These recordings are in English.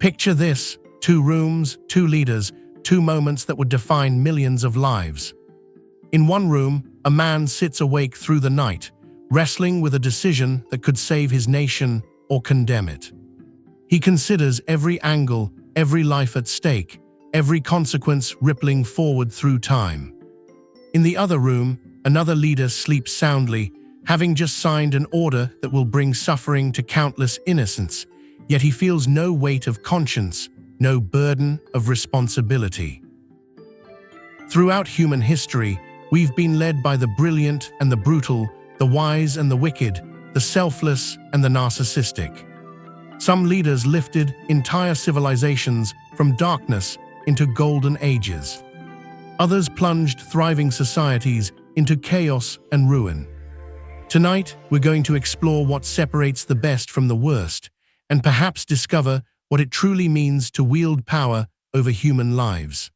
Picture this: 2 rooms, 2 leaders, 2 moments that would define millions of lives. In one room, a man sits awake through the night, wrestling with a decision that could save his nation or condemn it. He considers every angle, every life at stake, every consequence rippling forward through time. In the other room, another leader sleeps soundly, having just signed an order that will bring suffering to countless innocents, yet he feels no weight of conscience, no burden of responsibility. Throughout human history, we've been led by the brilliant and the brutal, the wise and the wicked, the selfless and the narcissistic. Some leaders lifted entire civilizations from darkness into golden ages. Others plunged thriving societies into chaos and ruin. Tonight, we're going to explore what separates the best from the worst, and perhaps discover what it truly means to wield power over human lives.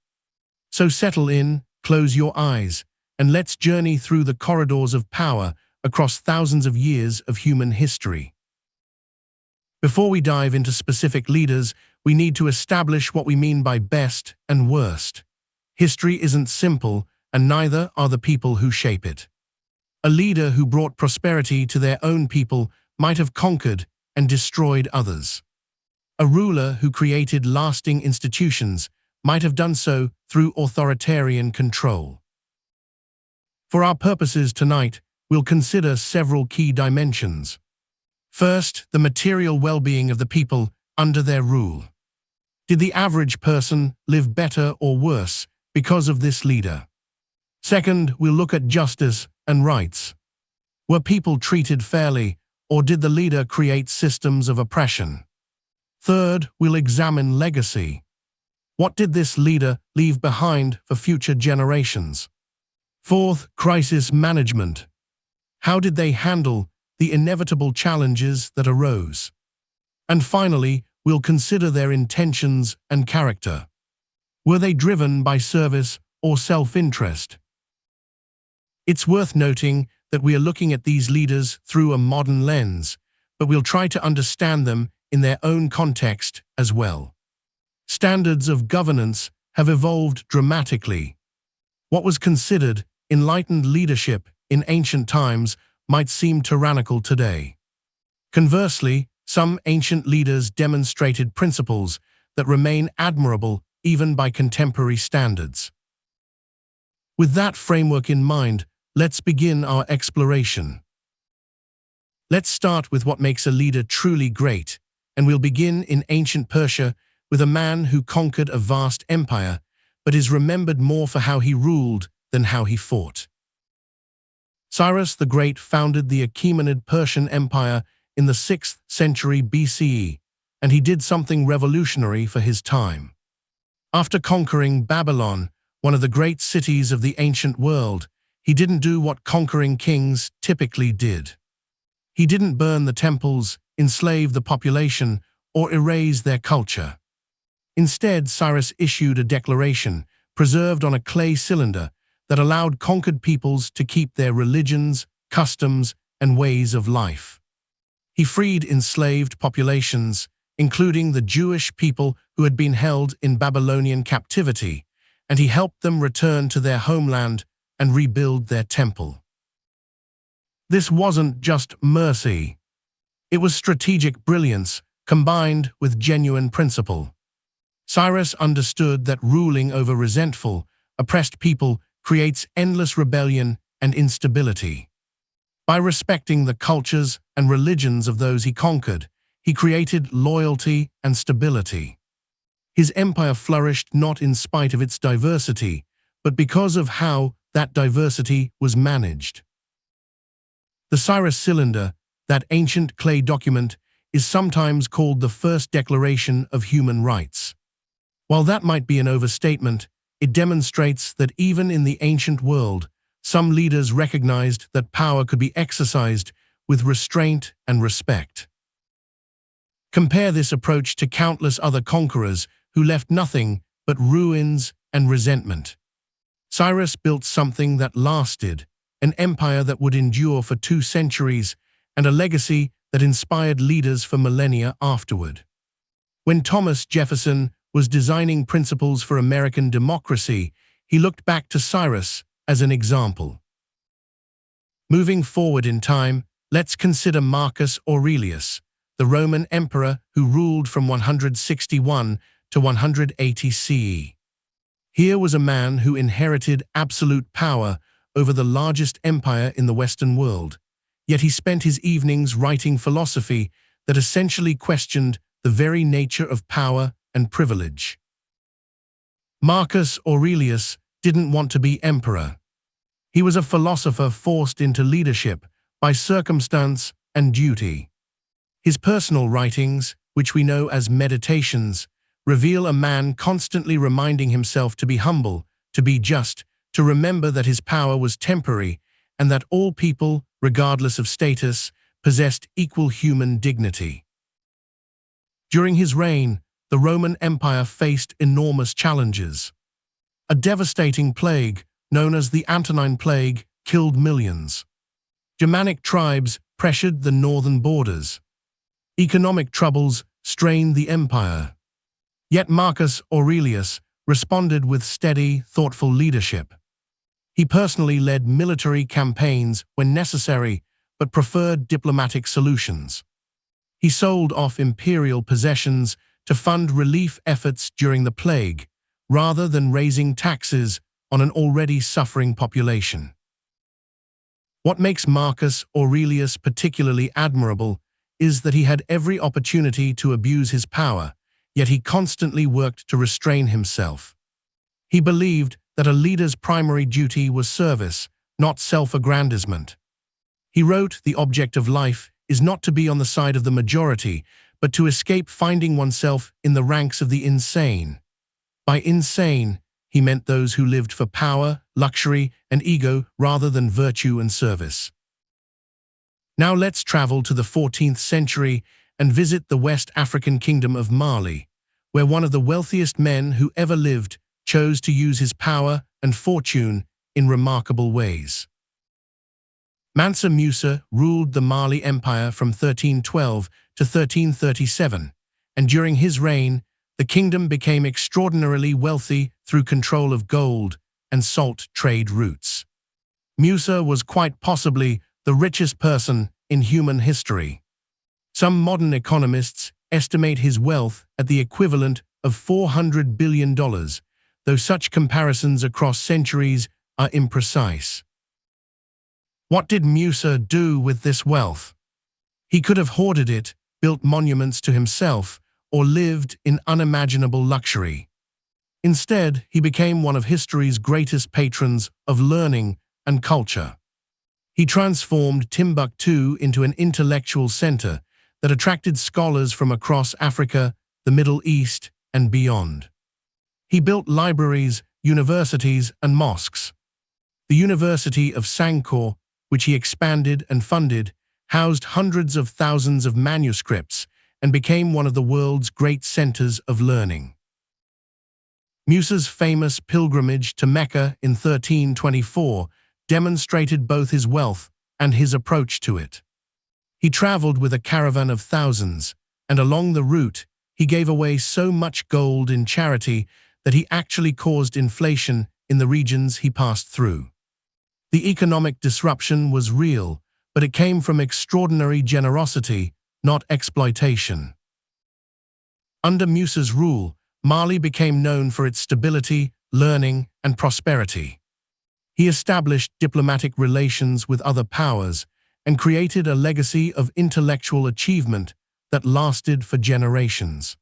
So settle in, close your eyes, and let's journey through the corridors of power across thousands of years of human history. Before we dive into specific leaders, we need to establish what we mean by best and worst. History isn't simple, and neither are the people who shape it. A leader who brought prosperity to their own people might have conquered and destroyed others. A ruler who created lasting institutions might have done so through authoritarian control. For our purposes tonight, we'll consider several key dimensions. First, the material well-being of the people under their rule. Did the average person live better or worse because of this leader? Second, we'll look at justice and rights. Were people treated fairly, or did the leader create systems of oppression? Third, we'll examine legacy. What did this leader leave behind for future generations? Fourth, crisis management. How did they handle the inevitable challenges that arose? And finally, we'll consider their intentions and character. Were they driven by service or self-interest? It's worth noting that we are looking at these leaders through a modern lens, but we'll try to understand them in their own context as well. Standards of governance have evolved dramatically. What was considered enlightened leadership in ancient times might seem tyrannical today. Conversely, some ancient leaders demonstrated principles that remain admirable even by contemporary standards. With that framework in mind, let's begin our exploration. Let's start with what makes a leader truly great, and we'll begin in ancient Persia with a man who conquered a vast empire, but is remembered more for how he ruled than how he fought. Cyrus the Great founded the Achaemenid Persian Empire in the 6th century BCE, and he did something revolutionary for his time. After conquering Babylon, one of the great cities of the ancient world, he didn't do what conquering kings typically did. He didn't burn the temples, enslave the population, or erase their culture. Instead, Cyrus issued a declaration, preserved on a clay cylinder, that allowed conquered peoples to keep their religions, customs, and ways of life. He freed enslaved populations, including the Jewish people who had been held in Babylonian captivity, and he helped them return to their homeland and rebuild their temple. This wasn't just mercy. It was strategic brilliance combined with genuine principle. Cyrus understood that ruling over resentful, oppressed people creates endless rebellion and instability. By respecting the cultures and religions of those he conquered, he created loyalty and stability. His empire flourished not in spite of its diversity, but because of how that diversity was managed. The Cyrus Cylinder, that ancient clay document, is sometimes called the first declaration of human rights. While that might be an overstatement, it demonstrates that even in the ancient world, some leaders recognized that power could be exercised with restraint and respect. Compare this approach to countless other conquerors who left nothing but ruins and resentment. Cyrus built something that lasted, an empire that would endure for 2 centuries, and a legacy that inspired leaders for millennia afterward. When Thomas Jefferson was designing principles for American democracy, he looked back to Cyrus as an example. Moving forward in time, let's consider Marcus Aurelius, the Roman emperor who ruled from 161 to 180 CE. Here was a man who inherited absolute power over the largest empire in the Western world, yet he spent his evenings writing philosophy that essentially questioned the very nature of power and privilege. Marcus Aurelius didn't want to be emperor. He was a philosopher forced into leadership by circumstance and duty. His personal writings, which we know as meditations, reveal a man constantly reminding himself to be humble, to be just, to remember that his power was temporary, and that all people, regardless of status, possessed equal human dignity. During his reign, the Roman Empire faced enormous challenges. A devastating plague, known as the Antonine Plague, killed millions. Germanic tribes pressured the northern borders. Economic troubles strained the empire. Yet Marcus Aurelius responded with steady, thoughtful leadership. He personally led military campaigns when necessary, but preferred diplomatic solutions. He sold off imperial possessions to fund relief efforts during the plague, rather than raising taxes on an already suffering population. What makes Marcus Aurelius particularly admirable is that he had every opportunity to abuse his power, yet he constantly worked to restrain himself. He believed that a leader's primary duty was service, not self-aggrandizement. He wrote, "The object of life is not to be on the side of the majority, but to escape finding oneself in the ranks of the insane." By insane, he meant those who lived for power, luxury, and ego rather than virtue and service. Now let's travel to the 14th century and visit the West African kingdom of Mali, where one of the wealthiest men who ever lived chose to use his power and fortune in remarkable ways. Mansa Musa ruled the Mali Empire from 1312 to 1337, and during his reign, the kingdom became extraordinarily wealthy through control of gold and salt trade routes. Musa was quite possibly the richest person in human history. Some modern economists estimate his wealth at the equivalent of $400 billion, though such comparisons across centuries are imprecise. What did Musa do with this wealth? He could have hoarded it, built monuments to himself, or lived in unimaginable luxury. Instead, he became one of history's greatest patrons of learning and culture. He transformed Timbuktu into an intellectual center that attracted scholars from across Africa, the Middle East, and beyond. He built libraries, universities, and mosques. The University of Sankore, which he expanded and funded, housed hundreds of thousands of manuscripts and became one of the world's great centers of learning. Musa's famous pilgrimage to Mecca in 1324 demonstrated both his wealth and his approach to it. He traveled with a caravan of thousands, and along the route, he gave away so much gold in charity that he actually caused inflation in the regions he passed through. The economic disruption was real, but it came from extraordinary generosity, not exploitation. Under Musa's rule, Mali became known for its stability, learning, and prosperity. He established diplomatic relations with other powers and created a legacy of intellectual achievement that lasted for generations.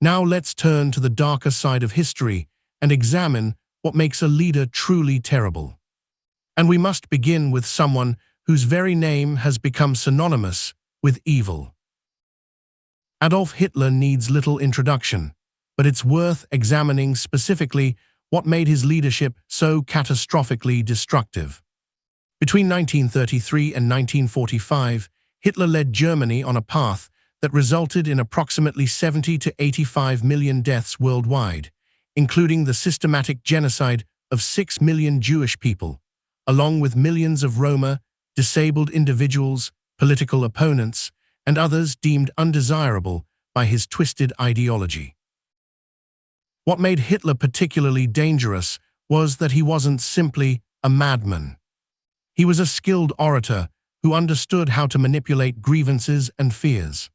Now let's turn to the darker side of history and examine what makes a leader truly terrible. And we must begin with someone whose very name has become synonymous with evil. Adolf Hitler needs little introduction, but it's worth examining specifically what made his leadership so catastrophically destructive. Between 1933 and 1945, Hitler led Germany on a path that resulted in approximately 70 to 85 million deaths worldwide, including the systematic genocide of 6 million Jewish people, along with millions of Roma, disabled individuals, political opponents, and others deemed undesirable by his twisted ideology. What made Hitler particularly dangerous was that he wasn't simply a madman. He was a skilled orator who understood how to manipulate grievances and fears.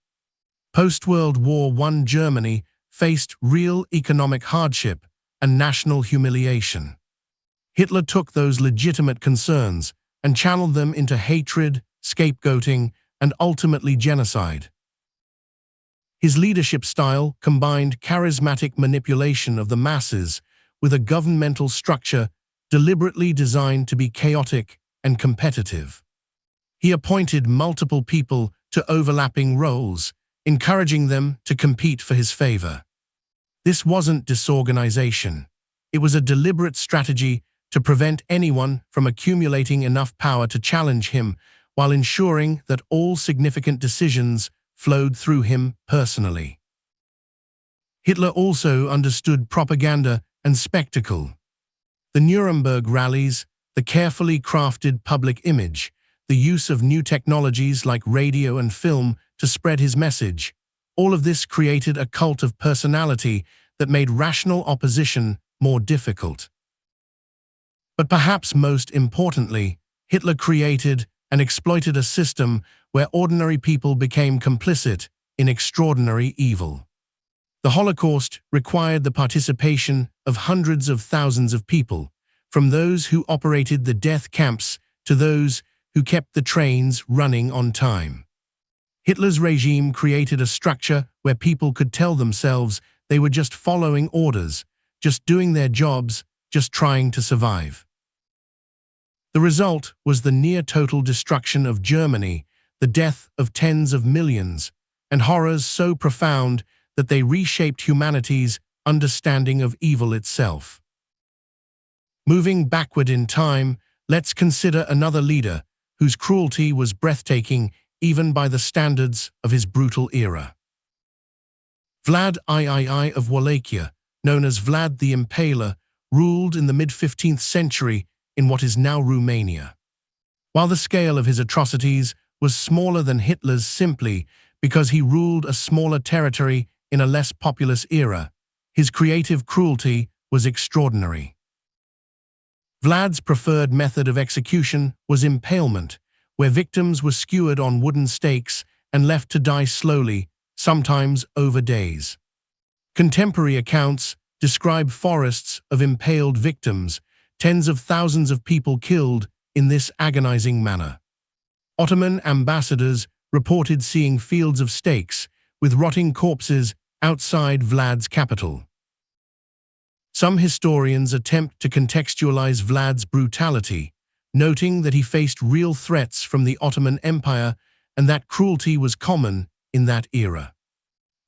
Post-World War I Germany faced real economic hardship and national humiliation. Hitler took those legitimate concerns and channeled them into hatred, scapegoating, and ultimately genocide. His leadership style combined charismatic manipulation of the masses with a governmental structure deliberately designed to be chaotic and competitive. He appointed multiple people to overlapping roles, encouraging them to compete for his favor. This wasn't disorganization. It was a deliberate strategy to prevent anyone from accumulating enough power to challenge him, while ensuring that all significant decisions flowed through him personally. Hitler also understood propaganda and spectacle. The Nuremberg rallies, the carefully crafted public image, the use of new technologies like radio and film to spread his message, all of this created a cult of personality that made rational opposition more difficult. But perhaps most importantly, Hitler created and exploited a system where ordinary people became complicit in extraordinary evil. The Holocaust required the participation of hundreds of thousands of people, from those who operated the death camps to those who kept the trains running on time. Hitler's regime created a structure where people could tell themselves they were just following orders, just doing their jobs, just trying to survive. The result was the near-total destruction of Germany, the death of tens of millions, and horrors so profound that they reshaped humanity's understanding of evil itself. Moving backward in time, let's consider another leader whose cruelty was breathtaking even by the standards of his brutal era. Vlad III of Wallachia, known as Vlad the Impaler, ruled in the mid-15th century in what is now Romania. While the scale of his atrocities was smaller than Hitler's simply because he ruled a smaller territory in a less populous era, his creative cruelty was extraordinary. Vlad's preferred method of execution was impalement, where victims were skewered on wooden stakes and left to die slowly, sometimes over days. Contemporary accounts describe forests of impaled victims, tens of thousands of people killed in this agonizing manner. Ottoman ambassadors reported seeing fields of stakes with rotting corpses outside Vlad's capital. Some historians attempt to contextualize Vlad's brutality, noting that he faced real threats from the Ottoman Empire and that cruelty was common in that era.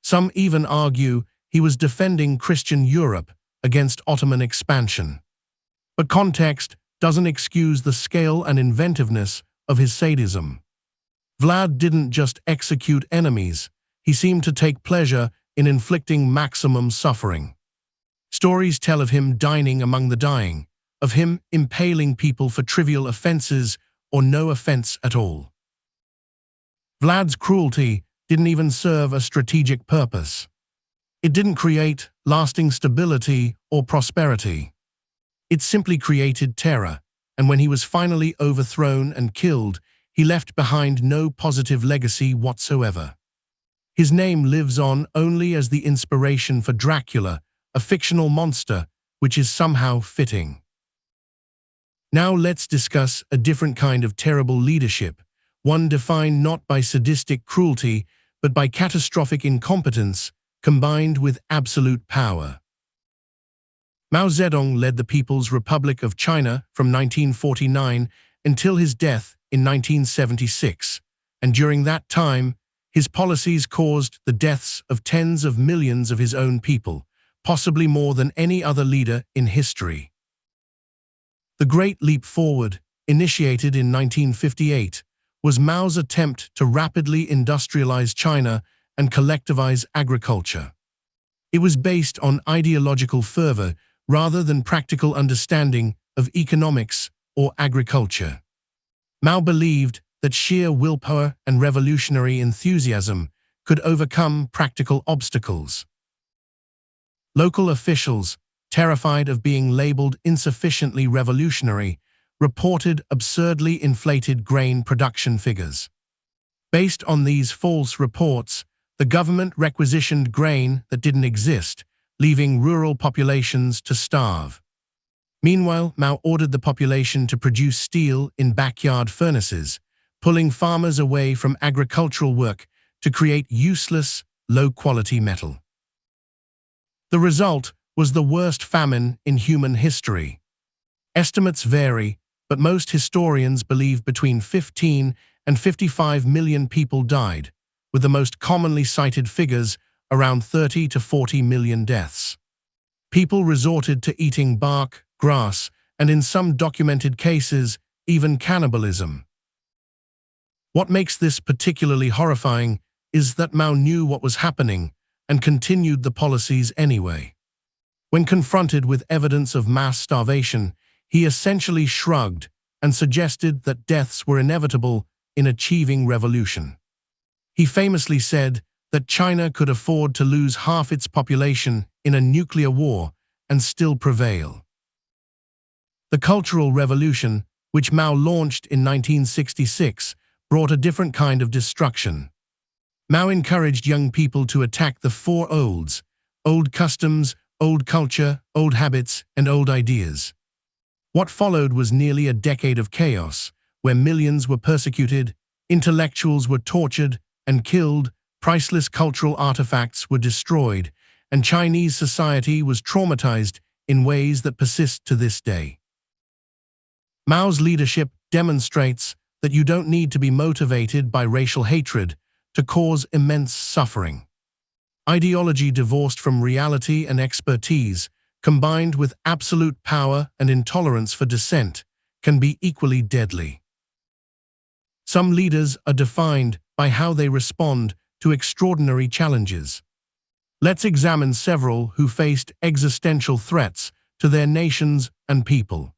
Some even argue he was defending Christian Europe against Ottoman expansion. But context doesn't excuse the scale and inventiveness of his sadism. Vlad didn't just execute enemies, he seemed to take pleasure in inflicting maximum suffering. Stories tell of him dining among the dying, of him impaling people for trivial offenses or no offense at all. Vlad's cruelty didn't even serve a strategic purpose. It didn't create lasting stability or prosperity. It simply created terror, and when he was finally overthrown and killed, he left behind no positive legacy whatsoever. His name lives on only as the inspiration for Dracula, a fictional monster, which is somehow fitting. Now let's discuss a different kind of terrible leadership, one defined not by sadistic cruelty, but by catastrophic incompetence combined with absolute power. Mao Zedong led the People's Republic of China from 1949 until his death in 1976, and during that time, his policies caused the deaths of tens of millions of his own people, possibly more than any other leader in history. The Great Leap Forward, initiated in 1958, was Mao's attempt to rapidly industrialize China and collectivize agriculture. It was based on ideological fervor rather than practical understanding of economics or agriculture. Mao believed that sheer willpower and revolutionary enthusiasm could overcome practical obstacles. Local officials, terrified of being labeled insufficiently revolutionary, reported absurdly inflated grain production figures. Based on these false reports, the government requisitioned grain that didn't exist, leaving rural populations to starve. Meanwhile, Mao ordered the population to produce steel in backyard furnaces, pulling farmers away from agricultural work to create useless, low-quality metal. The result was the worst famine in human history. Estimates vary, but most historians believe between 15 and 55 million people died, with the most commonly cited figures around 30 to 40 million deaths. People resorted to eating bark, grass, and in some documented cases, even cannibalism. What makes this particularly horrifying is that Mao knew what was happening and continued the policies anyway. When confronted with evidence of mass starvation, he essentially shrugged and suggested that deaths were inevitable in achieving revolution. He famously said that China could afford to lose half its population in a nuclear war and still prevail. The Cultural Revolution, which Mao launched in 1966, brought a different kind of destruction. Mao encouraged young people to attack the four olds: old customs, old culture, old habits, and old ideas. What followed was nearly a decade of chaos, where millions were persecuted, intellectuals were tortured and killed, priceless cultural artifacts were destroyed, and Chinese society was traumatized in ways that persist to this day. Mao's leadership demonstrates that you don't need to be motivated by racial hatred to cause immense suffering. Ideology divorced from reality and expertise, combined with absolute power and intolerance for dissent, can be equally deadly. Some leaders are defined by how they respond to extraordinary challenges. Let's examine several who faced existential threats to their nations and people.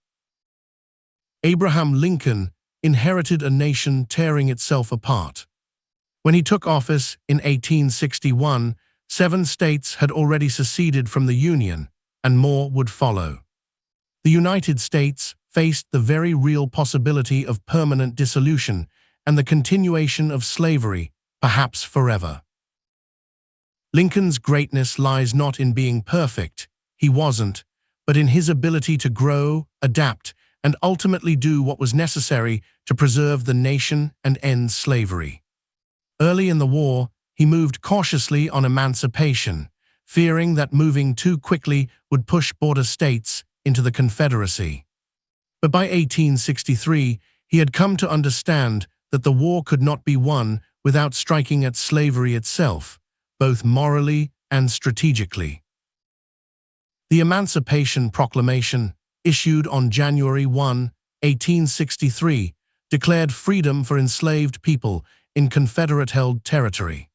Abraham Lincoln inherited a nation tearing itself apart. When he took office in 1861, 7 states had already seceded from the Union, and more would follow. The United States faced the very real possibility of permanent dissolution and the continuation of slavery, perhaps forever. Lincoln's greatness lies not in being perfect, he wasn't, but in his ability to grow, adapt, and ultimately do what was necessary to preserve the nation and end slavery. Early in the war, he moved cautiously on emancipation, fearing that moving too quickly would push border states into the Confederacy. But by 1863, he had come to understand that the war could not be won without striking at slavery itself, both morally and strategically. The Emancipation Proclamation, issued on January 1, 1863, declared freedom for enslaved people in Confederate-held territory.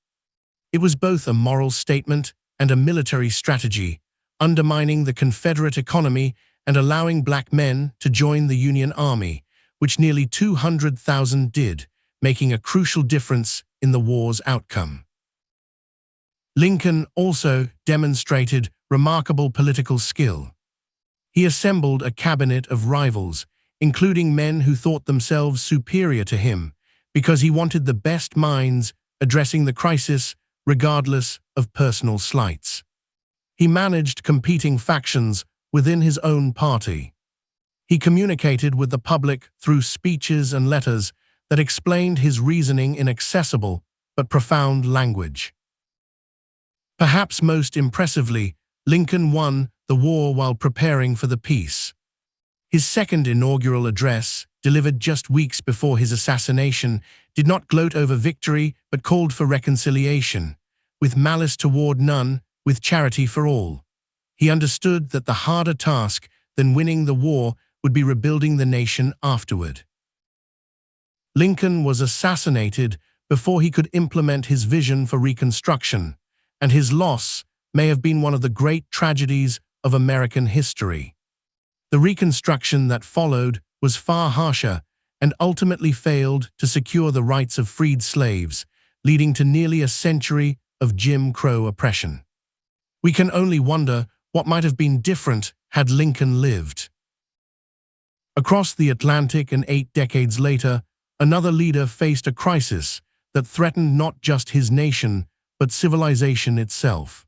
It was both a moral statement and a military strategy, undermining the Confederate economy and allowing black men to join the Union Army, which nearly 200,000 did, making a crucial difference in the war's outcome. Lincoln also demonstrated remarkable political skill. He assembled a cabinet of rivals, including men who thought themselves superior to him, because he wanted the best minds addressing the crisis regardless of personal slights. He managed competing factions within his own party. He communicated with the public through speeches and letters that explained his reasoning in accessible but profound language. Perhaps most impressively, Lincoln won the war while preparing for the peace. His second inaugural address, delivered just weeks before his assassination, did not gloat over victory but called for reconciliation, with malice toward none, with charity for all. He understood that the harder task than winning the war would be rebuilding the nation afterward. Lincoln was assassinated before he could implement his vision for Reconstruction, and his loss may have been one of the great tragedies of American history. The Reconstruction that followed was far harsher and ultimately failed to secure the rights of freed slaves, leading to nearly a century of Jim Crow oppression. We can only wonder what might have been different had Lincoln lived. Across the Atlantic and 8 decades later, another leader faced a crisis that threatened not just his nation, but civilization itself.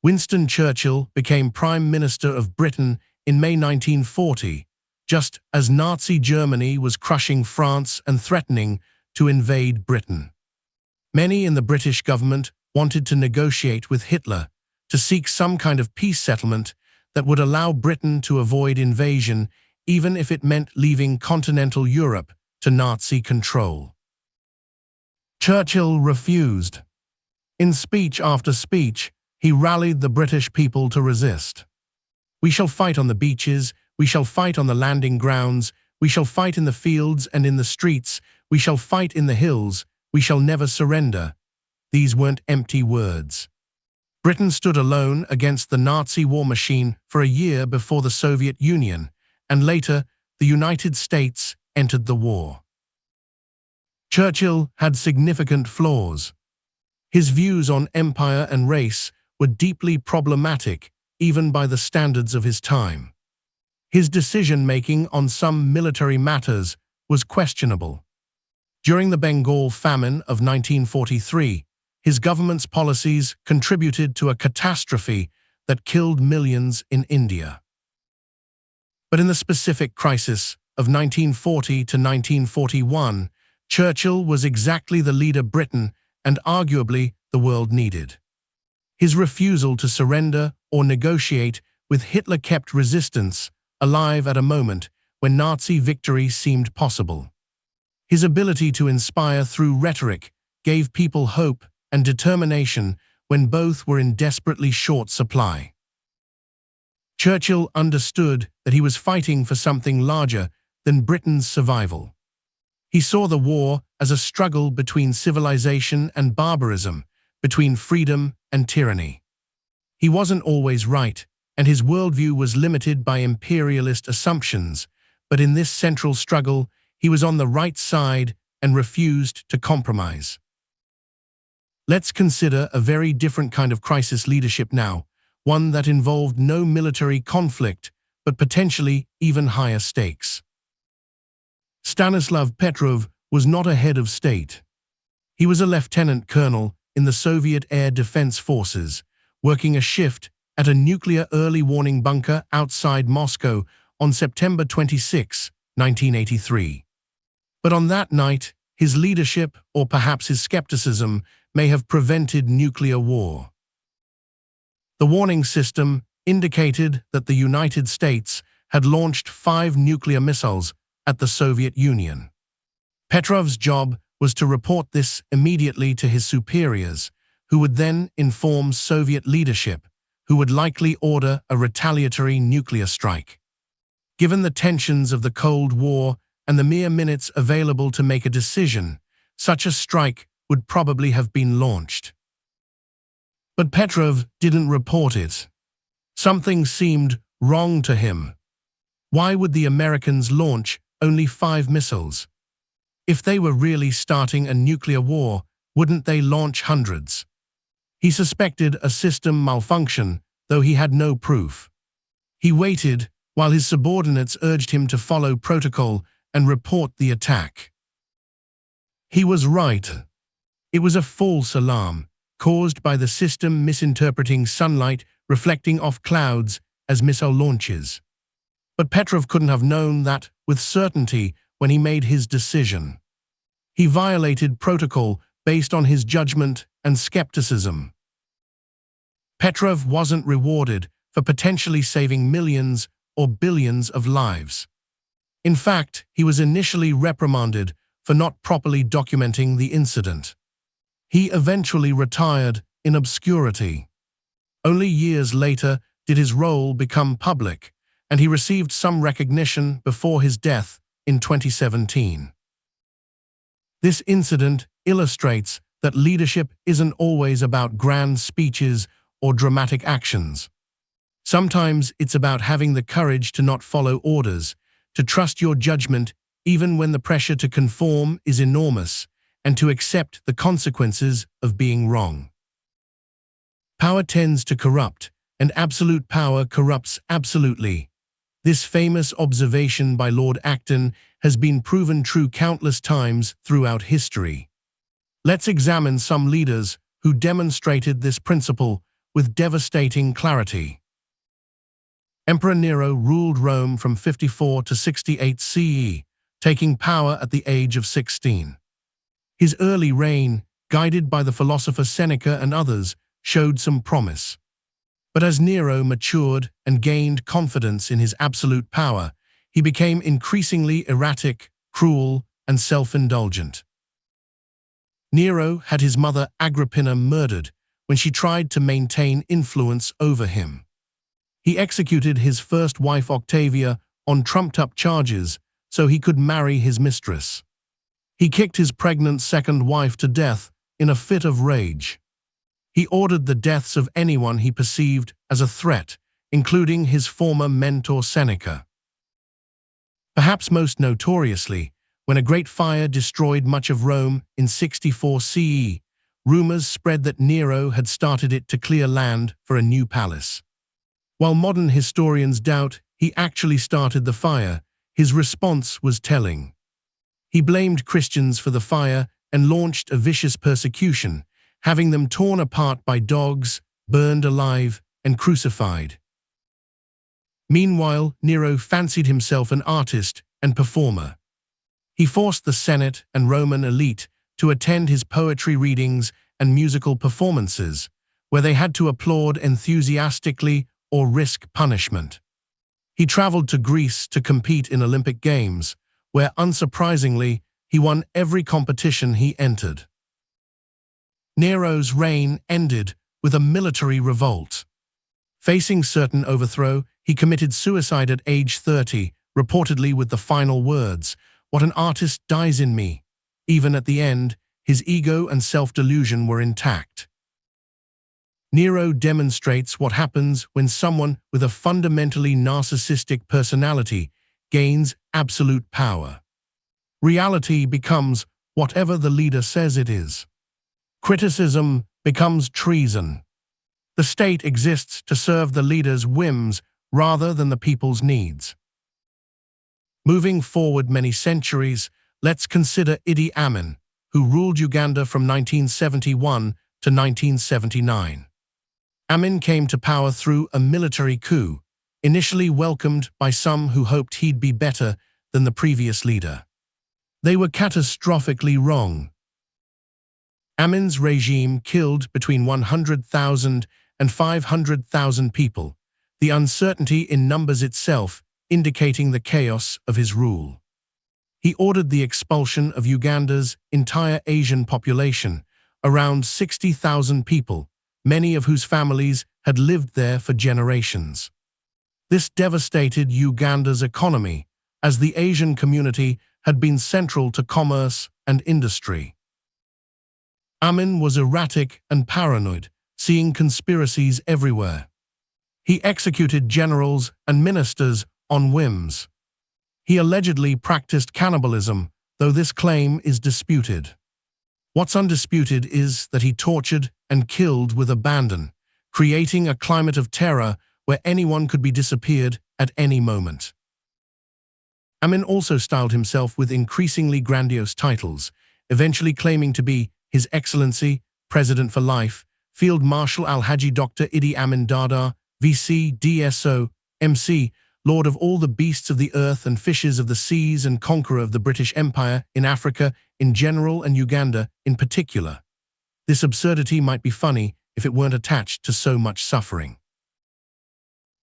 Winston Churchill became Prime Minister of Britain in May 1940, just as Nazi Germany was crushing France and threatening to invade Britain. Many in the British government wanted to negotiate with Hitler to seek some kind of peace settlement that would allow Britain to avoid invasion, even if it meant leaving continental Europe to Nazi control. Churchill refused. In speech after speech, he rallied the British people to resist. "We shall fight on the beaches, we shall fight on the landing grounds, we shall fight in the fields and in the streets, we shall fight in the hills, we shall never surrender." These weren't empty words. Britain stood alone against the Nazi war machine for a year before the Soviet Union, and later, the United States entered the war. Churchill had significant flaws. His views on empire and race were deeply problematic, even by the standards of his time. His decision-making on some military matters was questionable. During the Bengal famine of 1943, his government's policies contributed to a catastrophe that killed millions in India. But in the specific crisis of 1940 to 1941, Churchill was exactly the leader Britain and arguably the world needed. His refusal to surrender or negotiate with Hitler kept resistance alive at a moment when Nazi victory seemed possible. His ability to inspire through rhetoric gave people hope and determination when both were in desperately short supply. Churchill understood that he was fighting for something larger than Britain's survival. He saw the war as a struggle between civilization and barbarism, between freedom and tyranny. He wasn't always right, and his worldview was limited by imperialist assumptions, but in this central struggle, he was on the right side and refused to compromise. Let's consider a very different kind of crisis leadership now, one that involved no military conflict, but potentially even higher stakes. Stanislav Petrov was not a head of state. He was a lieutenant colonel in the Soviet Air Defense Forces, working a shift at a nuclear early warning bunker outside Moscow on September 26, 1983. But on that night, his leadership, or perhaps his skepticism, may have prevented nuclear war. The warning system indicated that the United States had launched 5 nuclear missiles at the Soviet Union. Petrov's job was to report this immediately to his superiors, who would then inform Soviet leadership, who would likely order a retaliatory nuclear strike. Given the tensions of the Cold War and the mere minutes available to make a decision, such a strike would probably have been launched. But Petrov didn't report it. Something seemed wrong to him. Why would the Americans launch only 5 missiles? If they were really starting a nuclear war, wouldn't they launch hundreds? He suspected a system malfunction, though he had no proof. He waited while his subordinates urged him to follow protocol and report the attack. He was right. It was a false alarm, caused by the system misinterpreting sunlight reflecting off clouds as missile launches. But Petrov couldn't have known that with certainty when he made his decision. He violated protocol based on his judgment and skepticism. Petrov wasn't rewarded for potentially saving millions or billions of lives. In fact, he was initially reprimanded for not properly documenting the incident. He eventually retired in obscurity. Only years later did his role become public, and he received some recognition before his death in 2017. This incident illustrates that leadership isn't always about grand speeches or dramatic actions. Sometimes it's about having the courage to not follow orders, to trust your judgment even when the pressure to conform is enormous, and to accept the consequences of being wrong. Power tends to corrupt, and absolute power corrupts absolutely. This famous observation by Lord Acton has been proven true countless times throughout history. Let's examine some leaders who demonstrated this principle with devastating clarity. Emperor Nero ruled Rome from 54 to 68 CE, taking power at the age of 16. His early reign, guided by the philosopher Seneca and others, showed some promise. But as Nero matured and gained confidence in his absolute power, he became increasingly erratic, cruel, and self-indulgent. Nero had his mother Agrippina murdered when she tried to maintain influence over him. He executed his first wife Octavia on trumped-up charges so he could marry his mistress. He kicked his pregnant second wife to death in a fit of rage. He ordered the deaths of anyone he perceived as a threat, including his former mentor Seneca. Perhaps most notoriously, when a great fire destroyed much of Rome in 64 CE, rumors spread that Nero had started it to clear land for a new palace. While modern historians doubt he actually started the fire, his response was telling. He blamed Christians for the fire and launched a vicious persecution, having them torn apart by dogs, burned alive, and crucified. Meanwhile, Nero fancied himself an artist and performer. He forced the Senate and Roman elite to attend his poetry readings and musical performances, where they had to applaud enthusiastically or risk punishment. He traveled to Greece to compete in Olympic Games, where, unsurprisingly, he won every competition he entered. Nero's reign ended with a military revolt. Facing certain overthrow, he committed suicide at age 30, reportedly with the final words, "What an artist dies in me." Even at the end, his ego and self-delusion were intact. Nero demonstrates what happens when someone with a fundamentally narcissistic personality gains absolute power. Reality becomes whatever the leader says it is. Criticism becomes treason. The state exists to serve the leader's whims rather than the people's needs. Moving forward many centuries, let's consider Idi Amin, who ruled Uganda from 1971 to 1979. Amin came to power through a military coup, initially welcomed by some who hoped he'd be better than the previous leader. They were catastrophically wrong. Amin's regime killed between 100,000 and 500,000 people, the uncertainty in numbers itself indicating the chaos of his rule. He ordered the expulsion of Uganda's entire Asian population, around 60,000 people, many of whose families had lived there for generations. This devastated Uganda's economy, as the Asian community had been central to commerce and industry. Amin was erratic and paranoid, seeing conspiracies everywhere. He executed generals and ministers on whims. He allegedly practiced cannibalism, though this claim is disputed. What's undisputed is that he tortured and killed with abandon, creating a climate of terror where anyone could be disappeared at any moment. Amin also styled himself with increasingly grandiose titles, eventually claiming to be His Excellency, President for Life, Field Marshal Alhaji Dr. Idi Amin Dada, VC DSO, MC, Lord of all the beasts of the earth and fishes of the seas and conqueror of the British Empire in Africa in general and Uganda in particular. This absurdity might be funny if it weren't attached to so much suffering.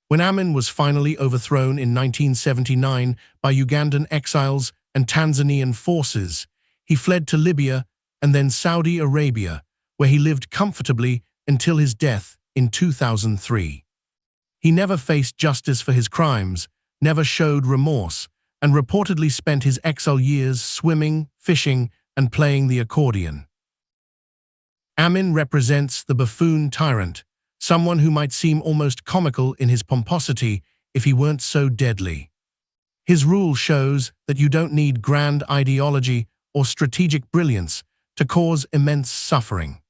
When Amin was finally overthrown in 1979 by Ugandan exiles and Tanzanian forces, he fled to Libya and then Saudi Arabia, where he lived comfortably until his death in 2003. He never faced justice for his crimes, never showed remorse, and reportedly spent his exile years swimming, fishing, and playing the accordion. Amin represents the buffoon tyrant, someone who might seem almost comical in his pomposity if he weren't so deadly. His rule shows that you don't need grand ideology or strategic brilliance to cause immense suffering.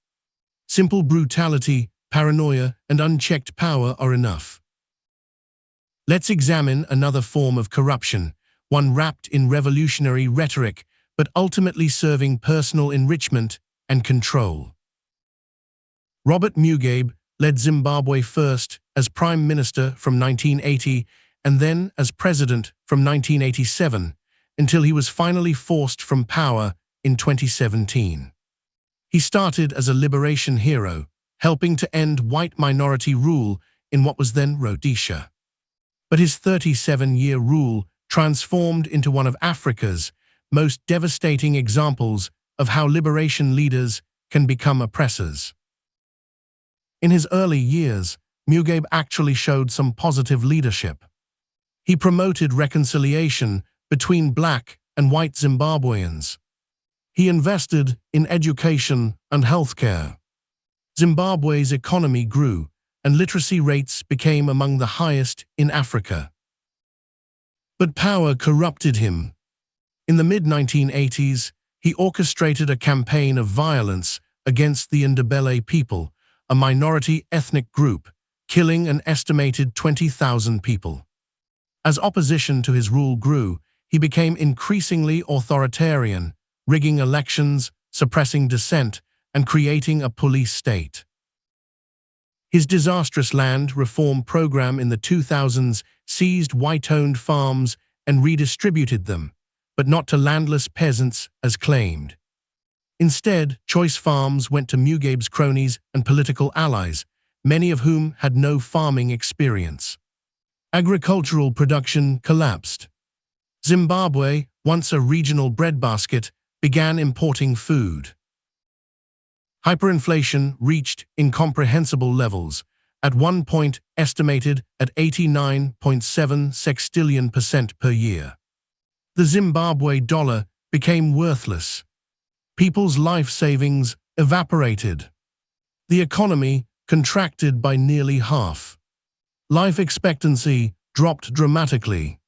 Simple brutality, paranoia, and unchecked power are enough. Let's examine another form of corruption, one wrapped in revolutionary rhetoric, but ultimately serving personal enrichment and control. Robert Mugabe led Zimbabwe first as Prime Minister from 1980 and then as President from 1987, until he was finally forced from power in 2017. He started as a liberation hero, helping to end white minority rule in what was then Rhodesia. But his 37-year rule transformed into one of Africa's most devastating examples of how liberation leaders can become oppressors. In his early years, Mugabe actually showed some positive leadership. He promoted reconciliation between black and white Zimbabweans. He invested in education and healthcare. Zimbabwe's economy grew, and literacy rates became among the highest in Africa. But power corrupted him. In the mid-1980s, he orchestrated a campaign of violence against the Ndebele people, a minority ethnic group, killing an estimated 20,000 people. As opposition to his rule grew, he became increasingly authoritarian, rigging elections, suppressing dissent, and creating a police state. His disastrous land reform program in the 2000s seized white-owned farms and redistributed them, but not to landless peasants as claimed. Instead, choice farms went to Mugabe's cronies and political allies, many of whom had no farming experience. Agricultural production collapsed. Zimbabwe, once a regional breadbasket, began importing food. Hyperinflation reached incomprehensible levels, at one point estimated at 89.7 sextillion% per year. The Zimbabwe dollar became worthless. People's life savings evaporated. The economy contracted by nearly half. Life expectancy dropped dramatically.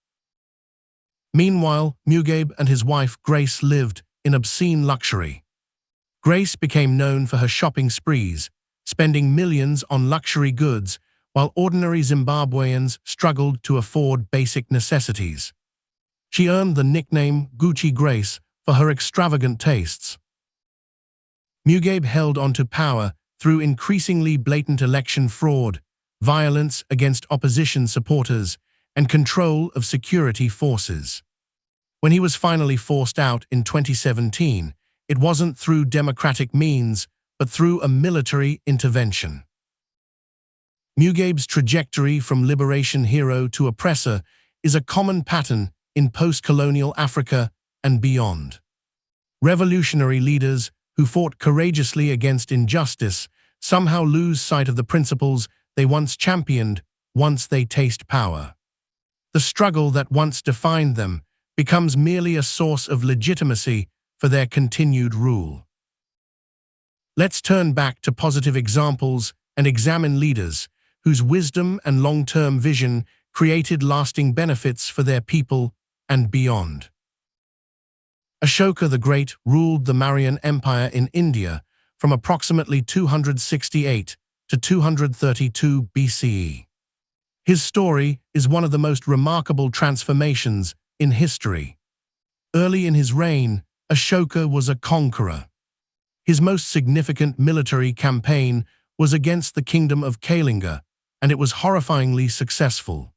Meanwhile, Mugabe and his wife Grace lived in obscene luxury. Grace became known for her shopping sprees, spending millions on luxury goods, while ordinary Zimbabweans struggled to afford basic necessities. She earned the nickname Gucci Grace for her extravagant tastes. Mugabe held onto power through increasingly blatant election fraud, violence against opposition supporters, and control of security forces. When he was finally forced out in 2017, it wasn't through democratic means, but through a military intervention. Mugabe's trajectory from liberation hero to oppressor is a common pattern in post-colonial Africa and beyond. Revolutionary leaders who fought courageously against injustice somehow lose sight of the principles they once championed once they taste power. The struggle that once defined them becomes merely a source of legitimacy for their continued rule. Let's turn back to positive examples and examine leaders whose wisdom and long-term vision created lasting benefits for their people and beyond. Ashoka the Great ruled the Mauryan Empire in India from approximately 268 to 232 BCE. His story is one of the most remarkable transformations in history. Early in his reign, Ashoka was a conqueror. His most significant military campaign was against the kingdom of Kalinga, and it was horrifyingly successful.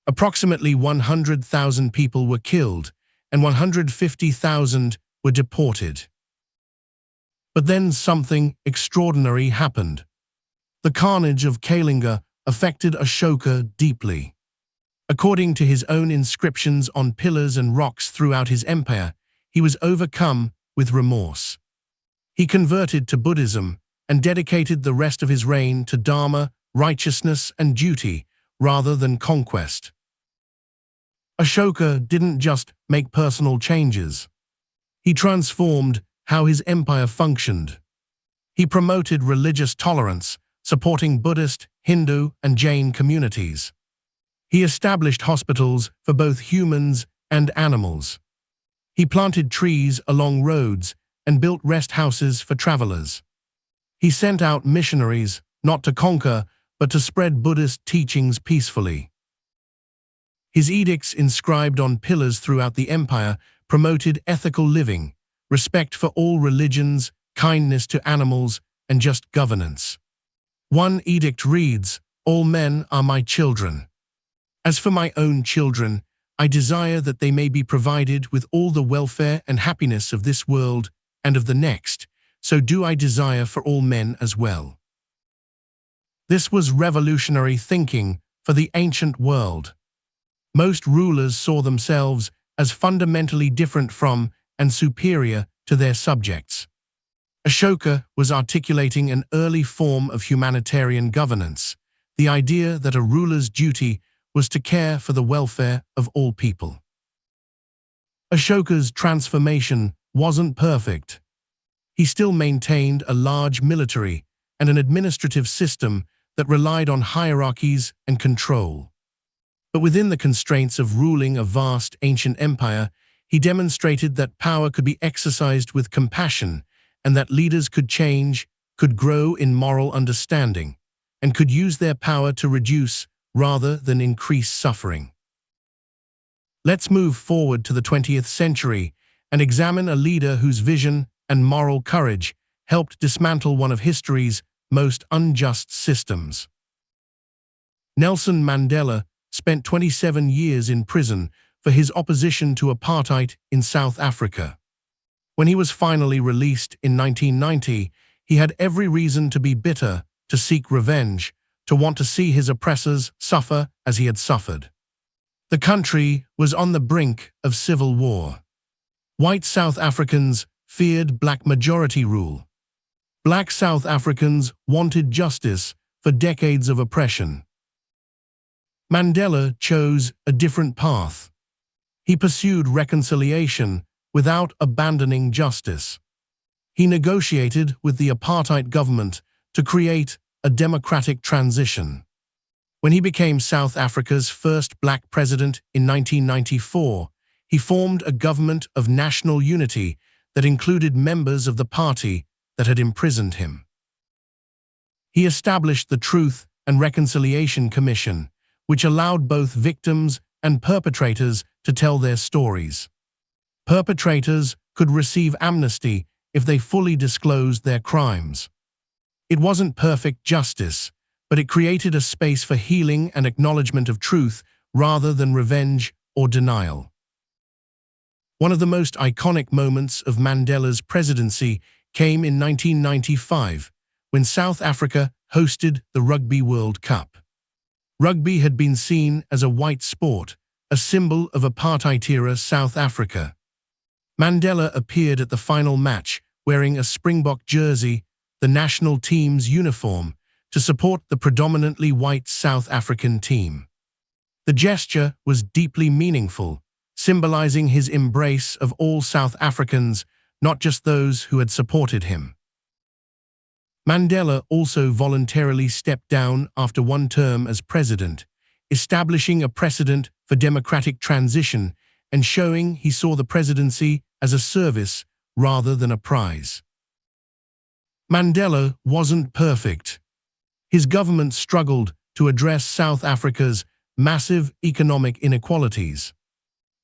Approximately 100,000 people were killed, and 150,000 were deported. But then something extraordinary happened. The carnage of Kalinga affected Ashoka deeply. According to his own inscriptions on pillars and rocks throughout his empire, he was overcome with remorse. He converted to Buddhism and dedicated the rest of his reign to dharma, righteousness, and duty, rather than conquest. Ashoka didn't just make personal changes. He transformed how his empire functioned. He promoted religious tolerance, supporting Buddhist, Hindu, and Jain communities. He established hospitals for both humans and animals. He planted trees along roads and built rest houses for travelers. He sent out missionaries, not to conquer, but to spread Buddhist teachings peacefully. His edicts inscribed on pillars throughout the empire promoted ethical living, respect for all religions, kindness to animals, and just governance. One edict reads, "All men are my children. As for my own children, I desire that they may be provided with all the welfare and happiness of this world and of the next, so do I desire for all men as well." This was revolutionary thinking for the ancient world. Most rulers saw themselves as fundamentally different from and superior to their subjects. Ashoka was articulating an early form of humanitarian governance, the idea that a ruler's duty was to care for the welfare of all people. Ashoka's transformation wasn't perfect. He still maintained a large military and an administrative system that relied on hierarchies and control. But within the constraints of ruling a vast ancient empire, he demonstrated that power could be exercised with compassion and that leaders could change, could grow in moral understanding, and could use their power to reduce rather than increase suffering. Let's move forward to the 20th century and examine a leader whose vision and moral courage helped dismantle one of history's most unjust systems. Nelson Mandela spent 27 years in prison for his opposition to apartheid in South Africa. When he was finally released in 1990, he had every reason to be bitter, to seek revenge, to want to see his oppressors suffer as he had suffered. The country was on the brink of civil war. White South Africans feared black majority rule. Black South Africans wanted justice for decades of oppression. Mandela chose a different path. He pursued reconciliation without abandoning justice. He negotiated with the apartheid government to create a democratic transition. When he became South Africa's first black president in 1994, he formed a government of national unity that included members of the party that had imprisoned him. He established the Truth and Reconciliation Commission, which allowed both victims and perpetrators to tell their stories. Perpetrators could receive amnesty if they fully disclosed their crimes. It wasn't perfect justice, but it created a space for healing and acknowledgement of truth rather than revenge or denial. One of the most iconic moments of Mandela's presidency came in 1995, when South Africa hosted the Rugby World Cup. Rugby had been seen as a white sport, a symbol of apartheid-era South Africa. Mandela appeared at the final match wearing a Springbok jersey, the national team's uniform, to support the predominantly white South African team. The gesture was deeply meaningful, symbolizing his embrace of all South Africans, not just those who had supported him. Mandela also voluntarily stepped down after one term as president, establishing a precedent for democratic transition and showing he saw the presidency as a service rather than a prize. Mandela wasn't perfect. His government struggled to address South Africa's massive economic inequalities.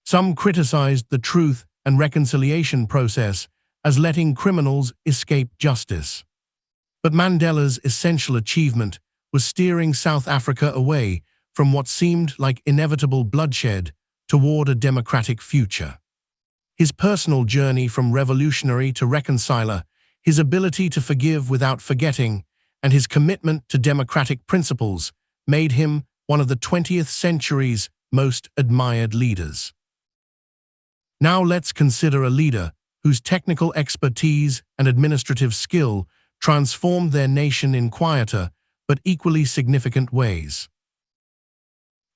Some criticized the Truth and Reconciliation process as letting criminals escape justice. But Mandela's essential achievement was steering South Africa away from what seemed like inevitable bloodshed toward a democratic future. His personal journey from revolutionary to reconciler, his ability to forgive without forgetting, and his commitment to democratic principles made him one of the 20th century's most admired leaders. Now let's consider a leader whose technical expertise and administrative skill transformed their nation in quieter but equally significant ways.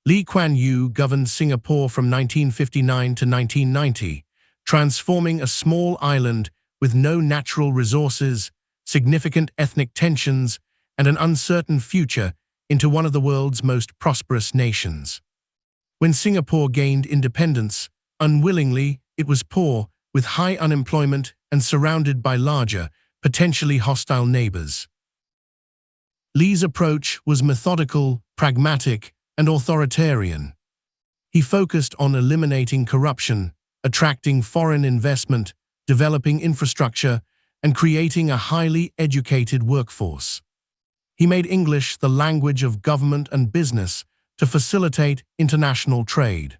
Lee Kuan Yew governed Singapore from 1959 to 1990, transforming a small island with no natural resources, significant ethnic tensions, and an uncertain future into one of the world's most prosperous nations. When Singapore gained independence, unwillingly, it was poor, with high unemployment and surrounded by larger, potentially hostile neighbors. Lee's approach was methodical, pragmatic, and authoritarian. He focused on eliminating corruption, attracting foreign investment, developing infrastructure, and creating a highly educated workforce. He made English the language of government and business to facilitate international trade.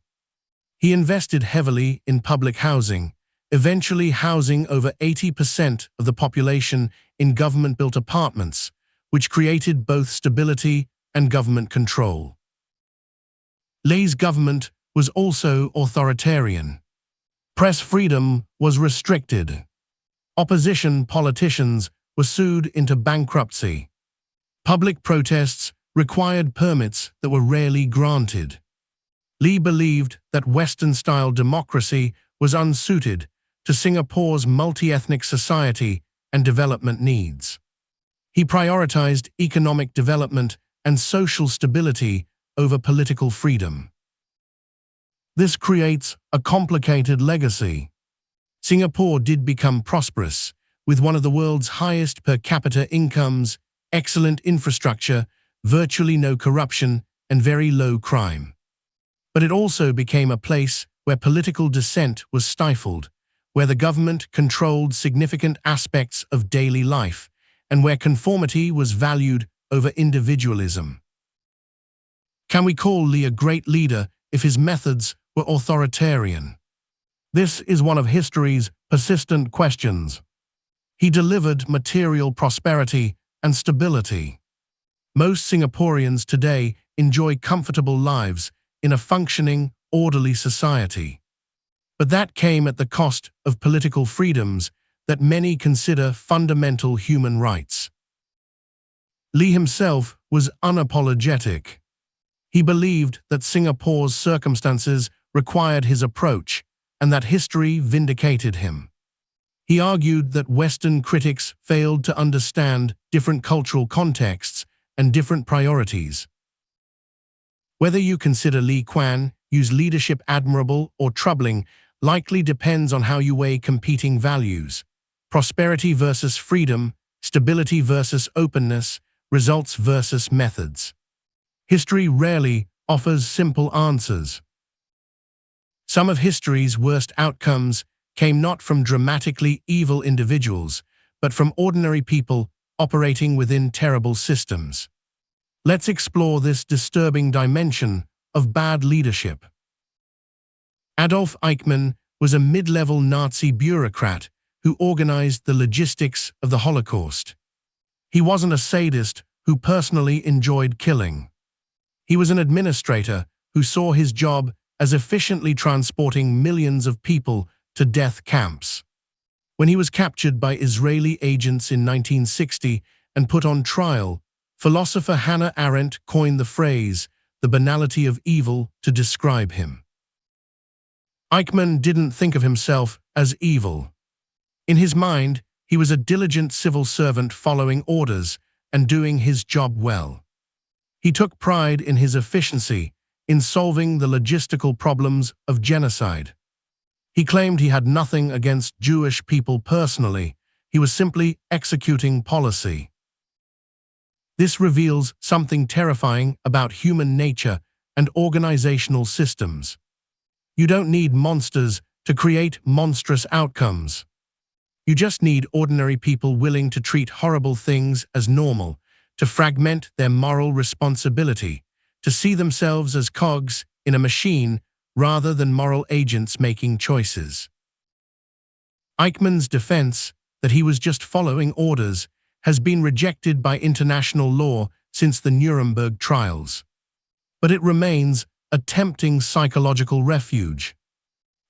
He invested heavily in public housing, eventually housing over 80% of the population in government-built apartments, which created both stability and government control. Lee's government was also authoritarian. Press freedom was restricted. Opposition politicians were sued into bankruptcy. Public protests required permits that were rarely granted. Lee believed that Western-style democracy was unsuited to Singapore's multi-ethnic society and development needs. He prioritized economic development and social stability over political freedom. This creates a complicated legacy. Singapore did become prosperous, with one of the world's highest per capita incomes, excellent infrastructure, virtually no corruption, and very low crime. But it also became a place where political dissent was stifled, where the government controlled significant aspects of daily life, and where conformity was valued over individualism. Can we call Lee a great leader if his methods were authoritarian? This is one of history's persistent questions. He delivered material prosperity and stability. Most Singaporeans today enjoy comfortable lives in a functioning, orderly society. But that came at the cost of political freedoms that many consider fundamental human rights. Lee himself was unapologetic. He believed that Singapore's circumstances required his approach and that history vindicated him. He argued that Western critics failed to understand different cultural contexts and different priorities. Whether you consider Lee Kuan Yew's leadership admirable or troubling likely depends on how you weigh competing values: prosperity versus freedom, stability versus openness, results versus methods. History rarely offers simple answers. Some of history's worst outcomes came not from dramatically evil individuals, but from ordinary people operating within terrible systems. Let's explore this disturbing dimension of bad leadership. Adolf Eichmann was a mid-level Nazi bureaucrat who organized the logistics of the Holocaust. He wasn't a sadist who personally enjoyed killing. He was an administrator who saw his job as efficiently transporting millions of people to death camps. When he was captured by Israeli agents in 1960 and put on trial, philosopher Hannah Arendt coined the phrase, "the banality of evil," to describe him. Eichmann didn't think of himself as evil. In his mind, he was a diligent civil servant following orders and doing his job well. He took pride in his efficiency, in solving the logistical problems of genocide. He claimed he had nothing against Jewish people personally. He was simply executing policy. This reveals something terrifying about human nature and organizational systems. You don't need monsters to create monstrous outcomes. You just need ordinary people willing to treat horrible things as normal, to fragment their moral responsibility, to see themselves as cogs in a machine rather than moral agents making choices. Eichmann's defense that he was just following orders has been rejected by international law since the Nuremberg trials. But it remains a tempting psychological refuge.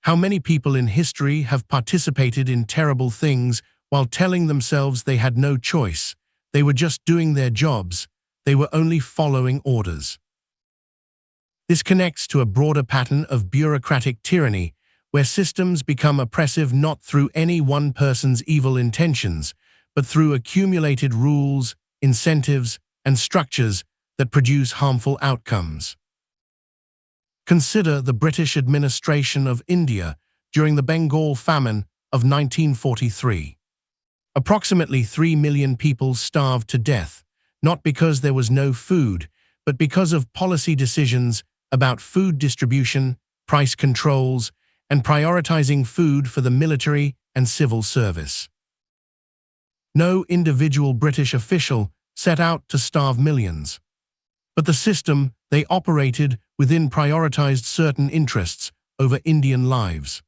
How many people in history have participated in terrible things while telling themselves they had no choice, they were just doing their jobs, they were only following orders? This connects to a broader pattern of bureaucratic tyranny, where systems become oppressive not through any one person's evil intentions, but through accumulated rules, incentives, and structures that produce harmful outcomes. Consider the British administration of India during the Bengal famine of 1943. Approximately 3 million people starved to death, not because there was no food, but because of policy decisions about food distribution, price controls, and prioritizing food for the military and civil service. No individual British official set out to starve millions, but the system they operated within prioritized certain interests over Indian lives.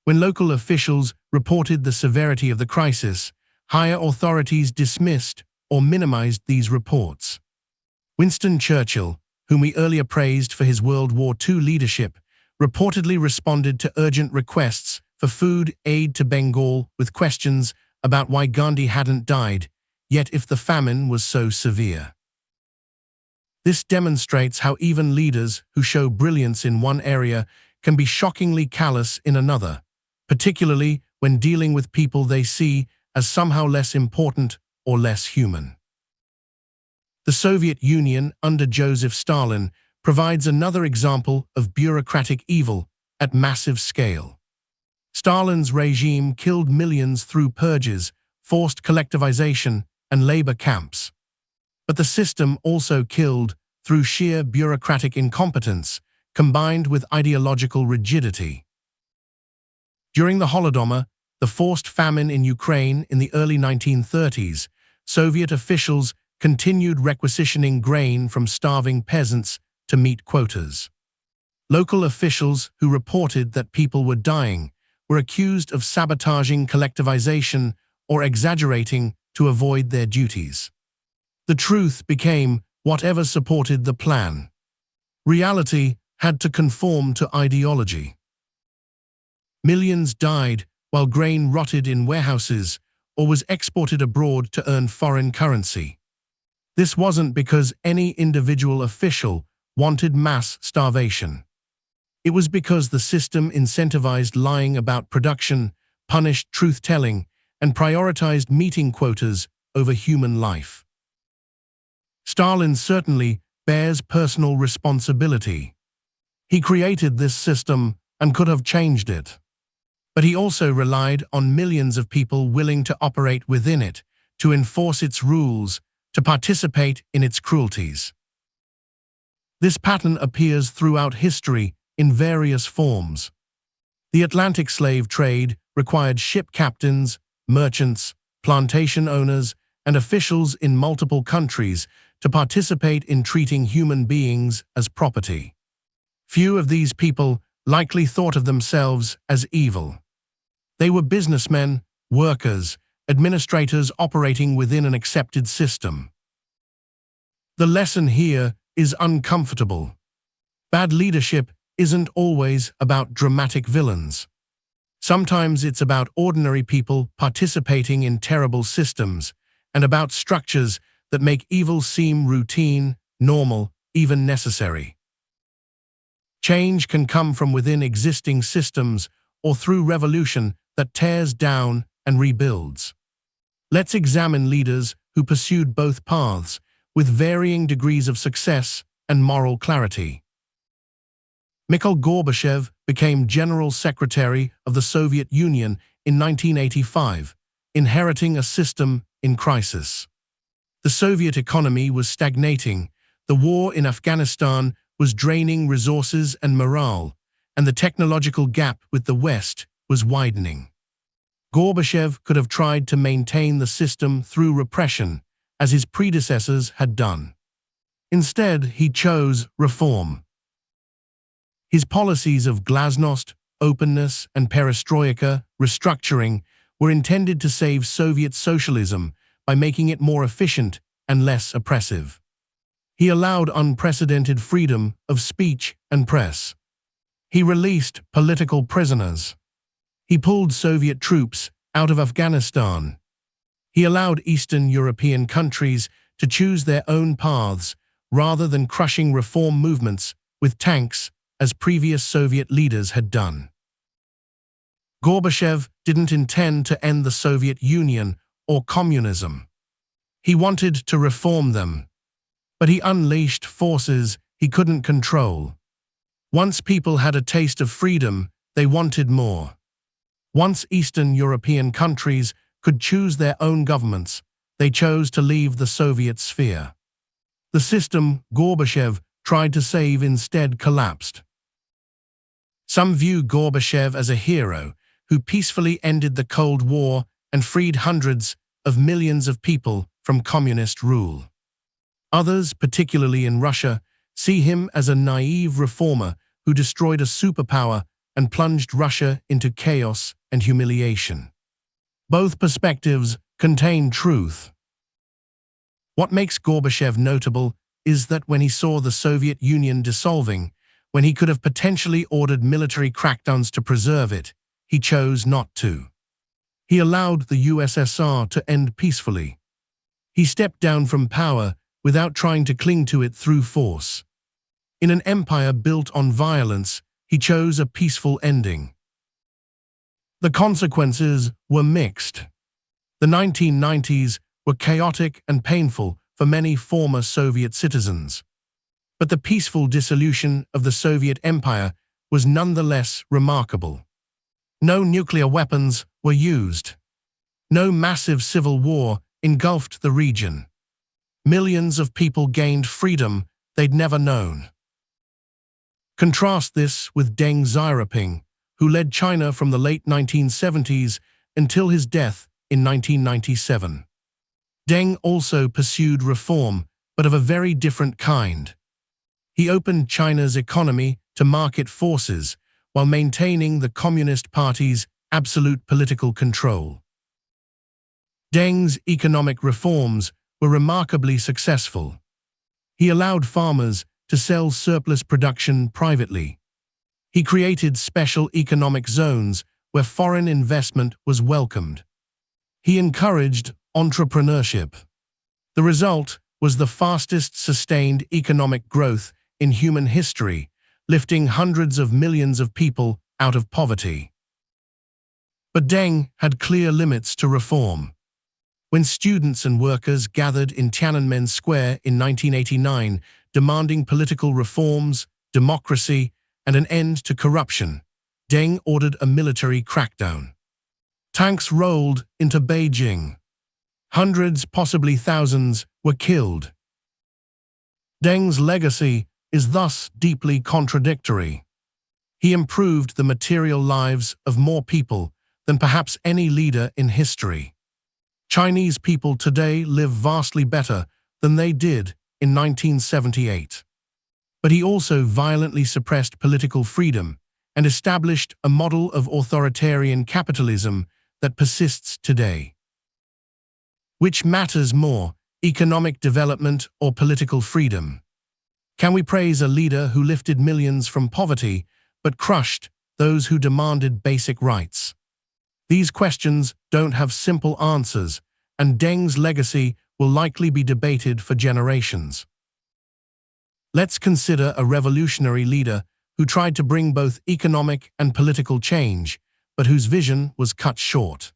When local officials reported the severity of the crisis, higher authorities dismissed or minimized these reports. Winston Churchill, whom we earlier praised for his World War II leadership, reportedly responded to urgent requests for food aid to Bengal with questions about why Gandhi hadn't died, yet if the famine was so severe. This demonstrates how even leaders who show brilliance in one area can be shockingly callous in another, particularly when dealing with people they see as somehow less important or less human. The Soviet Union under Joseph Stalin provides another example of bureaucratic evil at massive scale. Stalin's regime killed millions through purges, forced collectivization, and labor camps. But the system also killed through sheer bureaucratic incompetence, combined with ideological rigidity. During the Holodomor, the forced famine in Ukraine in the early 1930s, Soviet officials continued requisitioning grain from starving peasants to meet quotas. Local officials who reported that people were dying were accused of sabotaging collectivization or exaggerating to avoid their duties. The truth became whatever supported the plan. Reality had to conform to ideology. Millions died while grain rotted in warehouses or was exported abroad to earn foreign currency. This wasn't because any individual official wanted mass starvation. It was because the system incentivized lying about production, punished truth-telling, and prioritized meeting quotas over human life. Stalin certainly bears personal responsibility. He created this system and could have changed it. But he also relied on millions of people willing to operate within it, to enforce its rules, to participate in its cruelties. This pattern appears throughout history in various forms. The Atlantic slave trade required ship captains, merchants, plantation owners, and officials in multiple countries to participate in treating human beings as property. Few of these people likely thought of themselves as evil. They were businessmen, workers, administrators operating within an accepted system. The lesson here is uncomfortable. Bad leadership isn't always about dramatic villains. Sometimes it's about ordinary people participating in terrible systems, and about structures that make evil seem routine, normal, even necessary. Change can come from within existing systems or through revolution that tears down and rebuilds. Let's examine leaders who pursued both paths with varying degrees of success and moral clarity. Mikhail Gorbachev became General Secretary of the Soviet Union in 1985, inheriting a system in crisis. The Soviet economy was stagnating, the war in Afghanistan was draining resources and morale, and the technological gap with the West was widening. Gorbachev could have tried to maintain the system through repression, as his predecessors had done. Instead, he chose reform. His policies of glasnost, openness, and perestroika, restructuring, were intended to save Soviet socialism by making it more efficient and less oppressive. He allowed unprecedented freedom of speech and press. He released political prisoners. He pulled Soviet troops out of Afghanistan. He allowed Eastern European countries to choose their own paths rather than crushing reform movements with tanks as previous Soviet leaders had done. Gorbachev didn't intend to end the Soviet Union or communism. He wanted to reform them, but he unleashed forces he couldn't control. Once people had a taste of freedom, they wanted more. Once Eastern European countries could choose their own governments, they chose to leave the Soviet sphere. The system Gorbachev tried to save instead collapsed. Some view Gorbachev as a hero who peacefully ended the Cold War and freed hundreds of millions of people from communist rule. Others, particularly in Russia, see him as a naive reformer who destroyed a superpower and plunged Russia into chaos and humiliation. Both perspectives contain truth. What makes Gorbachev notable is that when he saw the Soviet Union dissolving, when he could have potentially ordered military crackdowns to preserve it, he chose not to. He allowed the USSR to end peacefully. He stepped down from power without trying to cling to it through force. In an empire built on violence, he chose a peaceful ending. The consequences were mixed. The 1990s were chaotic and painful for many former Soviet citizens. But the peaceful dissolution of the Soviet Empire was nonetheless remarkable. No nuclear weapons were used. No massive civil war engulfed the region. Millions of people gained freedom they'd never known. Contrast this with Deng Xiaoping, who led China from the late 1970s until his death in 1997. Deng also pursued reform, but of a very different kind. He opened China's economy to market forces while maintaining the Communist Party's absolute political control. Deng's economic reforms were remarkably successful. He allowed farmers to sell surplus production privately. He created special economic zones where foreign investment was welcomed. He encouraged entrepreneurship. The result was the fastest sustained economic growth in human history, lifting hundreds of millions of people out of poverty. But Deng had clear limits to reform. When students and workers gathered in Tiananmen Square in 1989, demanding political reforms, democracy, and an end to corruption, Deng ordered a military crackdown. Tanks rolled into Beijing. Hundreds, possibly thousands, were killed. Deng's legacy is thus deeply contradictory. He improved the material lives of more people than perhaps any leader in history. Chinese people today live vastly better than they did in 1978. But he also violently suppressed political freedom and established a model of authoritarian capitalism that persists today. Which matters more, economic development or political freedom? Can we praise a leader who lifted millions from poverty but crushed those who demanded basic rights? These questions don't have simple answers, and Deng's legacy will likely be debated for generations. Let's consider a revolutionary leader who tried to bring both economic and political change, but whose vision was cut short.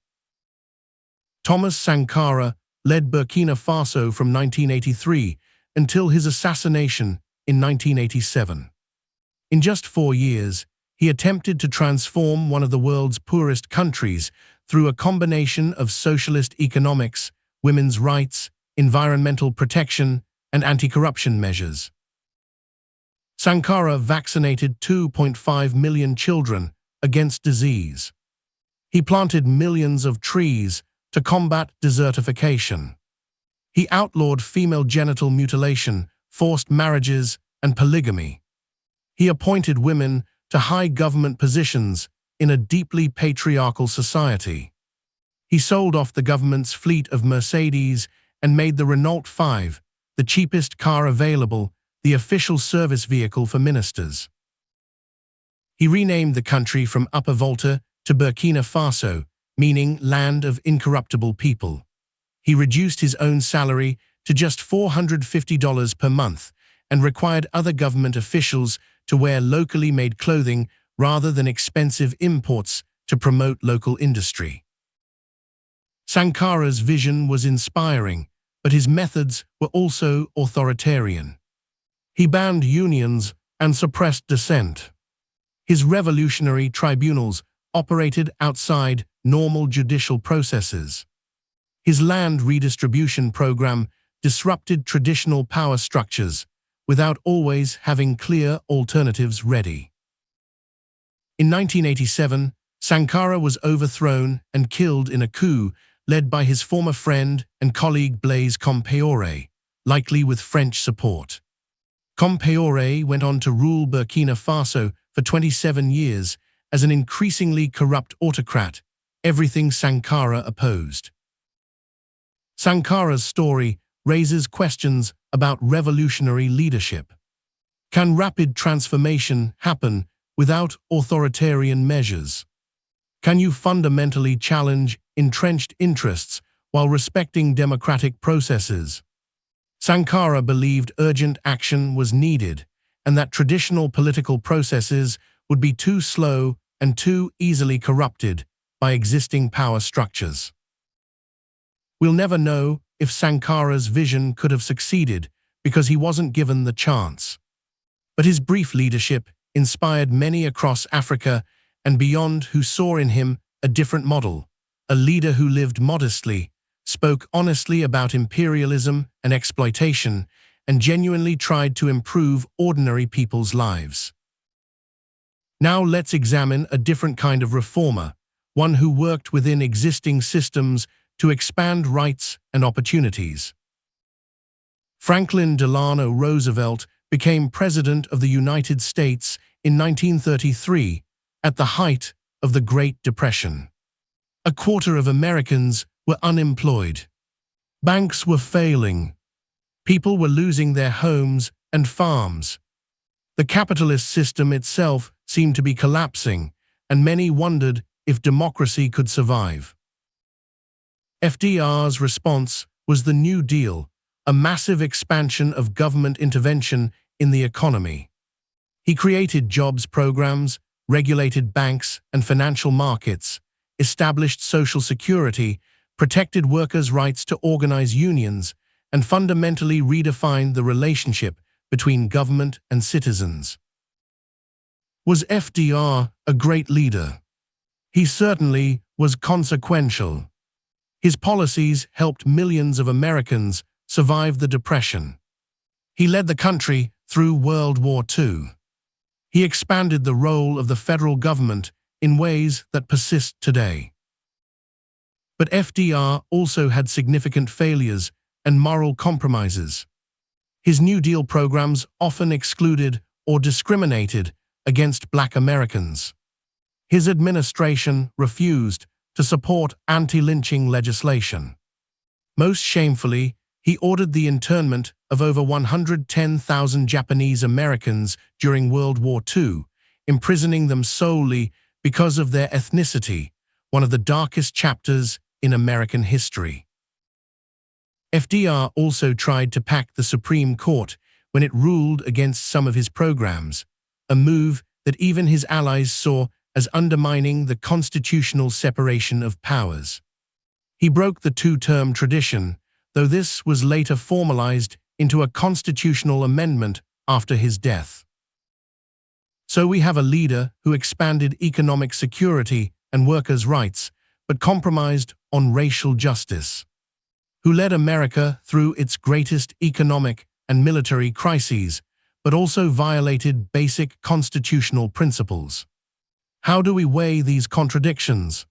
Thomas Sankara led Burkina Faso from 1983 until his assassination in 1987. In just 4 years, he attempted to transform one of the world's poorest countries through a combination of socialist economics, women's rights, environmental protection, and anti-corruption measures. Sankara vaccinated 2.5 million children against disease. He planted millions of trees to combat desertification. He outlawed female genital mutilation, forced marriages, and polygamy. He appointed women to high government positions in a deeply patriarchal society. He sold off the government's fleet of Mercedes and made the Renault 5, the cheapest car available, the official service vehicle for ministers. He renamed the country from Upper Volta to Burkina Faso, meaning land of incorruptible people. He reduced his own salary to just $450 per month and required other government officials to wear locally made clothing rather than expensive imports to promote local industry. Sankara's vision was inspiring, but his methods were also authoritarian. He banned unions and suppressed dissent. His revolutionary tribunals operated outside normal judicial processes. His land redistribution program disrupted traditional power structures without always having clear alternatives ready. In 1987, Sankara was overthrown and killed in a coup led by his former friend and colleague Blaise Compaoré, likely with French support. Compaoré went on to rule Burkina Faso for 27 years as an increasingly corrupt autocrat, everything Sankara opposed. Sankara's story raises questions about revolutionary leadership. Can rapid transformation happen without authoritarian measures? Can you fundamentally challenge entrenched interests while respecting democratic processes? Sankara believed urgent action was needed and that traditional political processes would be too slow and too easily corrupted by existing power structures. We'll never know if Sankara's vision could have succeeded because he wasn't given the chance. But his brief leadership inspired many across Africa and beyond who saw in him a different model, a leader who lived modestly, spoke honestly about imperialism and exploitation, and genuinely tried to improve ordinary people's lives. Now let's examine a different kind of reformer, one who worked within existing systems to expand rights and opportunities. Franklin Delano Roosevelt became President of the United States in 1933, at the height of the Great Depression. A quarter of Americans were unemployed. Banks were failing. People were losing their homes and farms. The capitalist system itself seemed to be collapsing, and many wondered if democracy could survive. FDR's response was the New Deal, a massive expansion of government intervention in the economy. He created jobs programs, regulated banks and financial markets, established Social Security, protected workers' rights to organize unions, and fundamentally redefined the relationship between government and citizens. Was FDR a great leader? He certainly was consequential. His policies helped millions of Americans survive the Depression. He led the country through World War II. He expanded the role of the federal government in ways that persist today. But FDR also had significant failures and moral compromises. His New Deal programs often excluded or discriminated against Black Americans. His administration refused to support anti-lynching legislation. Most shamefully, he ordered the internment of over 110,000 Japanese Americans during World War II, imprisoning them solely because of their ethnicity, one of the darkest chapters in American history. FDR also tried to pack the Supreme Court when it ruled against some of his programs, a move that even his allies saw as undermining the constitutional separation of powers. He broke the two-term tradition, though this was later formalized into a constitutional amendment after his death. So we have a leader who expanded economic security and workers' rights, but compromised on racial justice, who led America through its greatest economic and military crises, but also violated basic constitutional principles. How do we weigh these contradictions?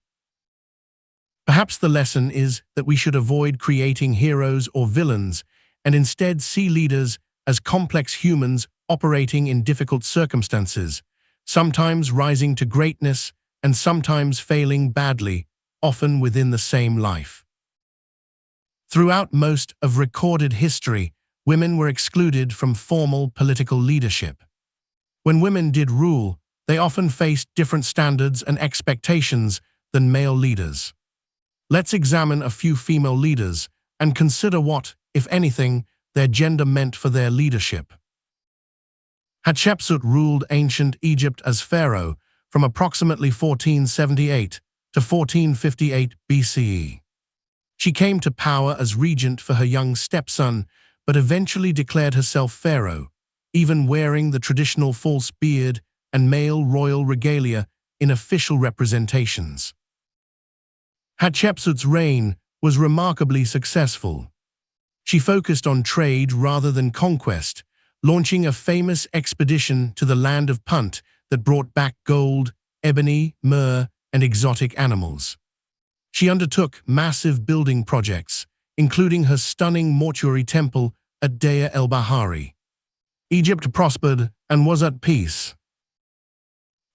Perhaps the lesson is that we should avoid creating heroes or villains and instead see leaders as complex humans operating in difficult circumstances, sometimes rising to greatness and sometimes failing badly, often within the same life. Throughout most of recorded history, women were excluded from formal political leadership. When women did rule, they often faced different standards and expectations than male leaders. Let's examine a few female leaders and consider what, if anything, their gender meant for their leadership. Hatshepsut ruled ancient Egypt as pharaoh from approximately 1478 to 1458 BCE. She came to power as regent for her young stepson, but eventually declared herself pharaoh, even wearing the traditional false beard and male royal regalia in official representations. Hatshepsut's reign was remarkably successful. She focused on trade rather than conquest, launching a famous expedition to the land of Punt that brought back gold, ebony, myrrh, and exotic animals. She undertook massive building projects, including her stunning mortuary temple at Deir el-Bahari. Egypt prospered and was at peace.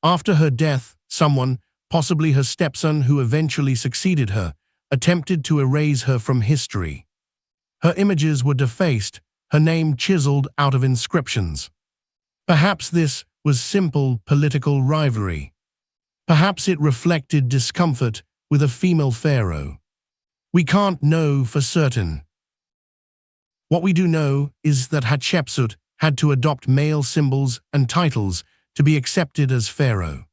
After her death, someone, possibly her stepson who eventually succeeded her, attempted to erase her from history. Her images were defaced, her name chiseled out of inscriptions. Perhaps this was simple political rivalry. Perhaps it reflected discomfort with a female pharaoh. We can't know for certain. What we do know is that Hatshepsut had to adopt male symbols and titles to be accepted as pharaoh.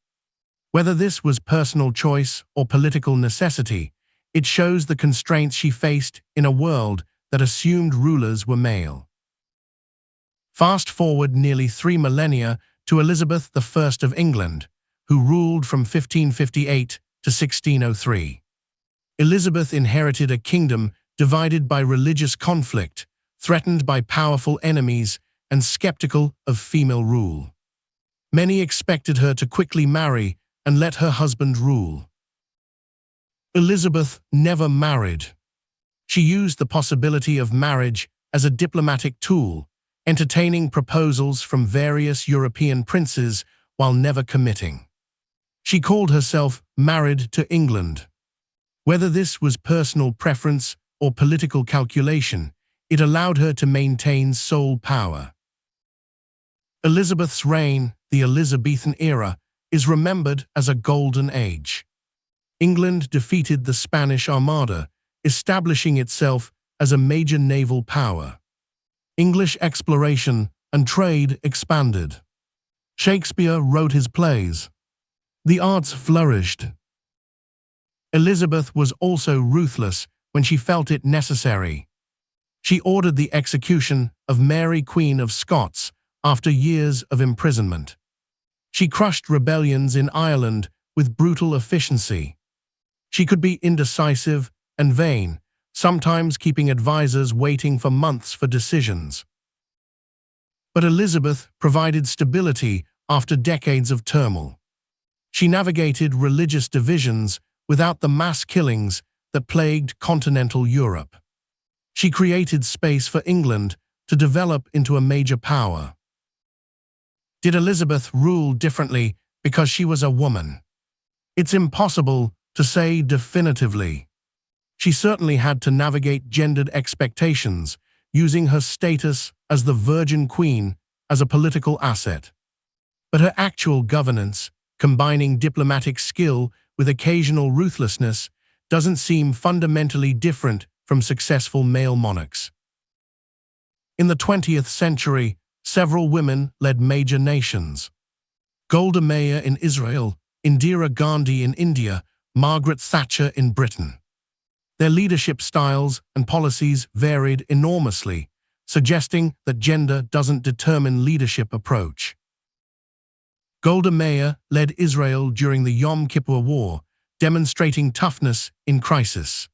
Whether this was personal choice or political necessity, it shows the constraints she faced in a world that assumed rulers were male. Fast forward nearly 3 millennia to Elizabeth I of England, who ruled from 1558 to 1603. Elizabeth inherited a kingdom divided by religious conflict, threatened by powerful enemies, and skeptical of female rule. Many expected her to quickly marry and let her husband rule. Elizabeth never married. She used the possibility of marriage as a diplomatic tool, entertaining proposals from various European princes while never committing. She called herself married to England. Whether this was personal preference or political calculation, it allowed her to maintain sole power. Elizabeth's reign, the Elizabethan era, is remembered as a golden age. England defeated the Spanish Armada, establishing itself as a major naval power. English exploration and trade expanded. Shakespeare wrote his plays. The arts flourished. Elizabeth was also ruthless when she felt it necessary. She ordered the execution of Mary, Queen of Scots, after years of imprisonment. She crushed rebellions in Ireland with brutal efficiency. She could be indecisive and vain, sometimes keeping advisors waiting for months for decisions. But Elizabeth provided stability after decades of turmoil. She navigated religious divisions without the mass killings that plagued continental Europe. She created space for England to develop into a major power. Did Elizabeth rule differently because she was a woman? It's impossible to say definitively. She certainly had to navigate gendered expectations, using her status as the Virgin Queen as a political asset. But her actual governance, combining diplomatic skill with occasional ruthlessness, doesn't seem fundamentally different from successful male monarchs. In the 20th century, several women led major nations. Golda Meir in Israel, Indira Gandhi in India, Margaret Thatcher in Britain. Their leadership styles and policies varied enormously, suggesting that gender doesn't determine leadership approach. Golda Meir led Israel during the Yom Kippur War, demonstrating toughness in crisis.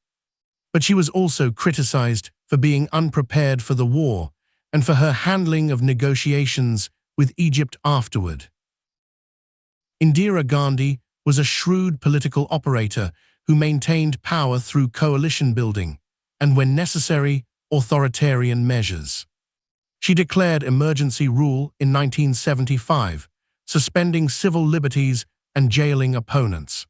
But she was also criticized for being unprepared for the war and for her handling of negotiations with Egypt afterward. Indira Gandhi was a shrewd political operator who maintained power through coalition building and, when necessary, authoritarian measures. She declared emergency rule in 1975, suspending civil liberties and jailing opponents.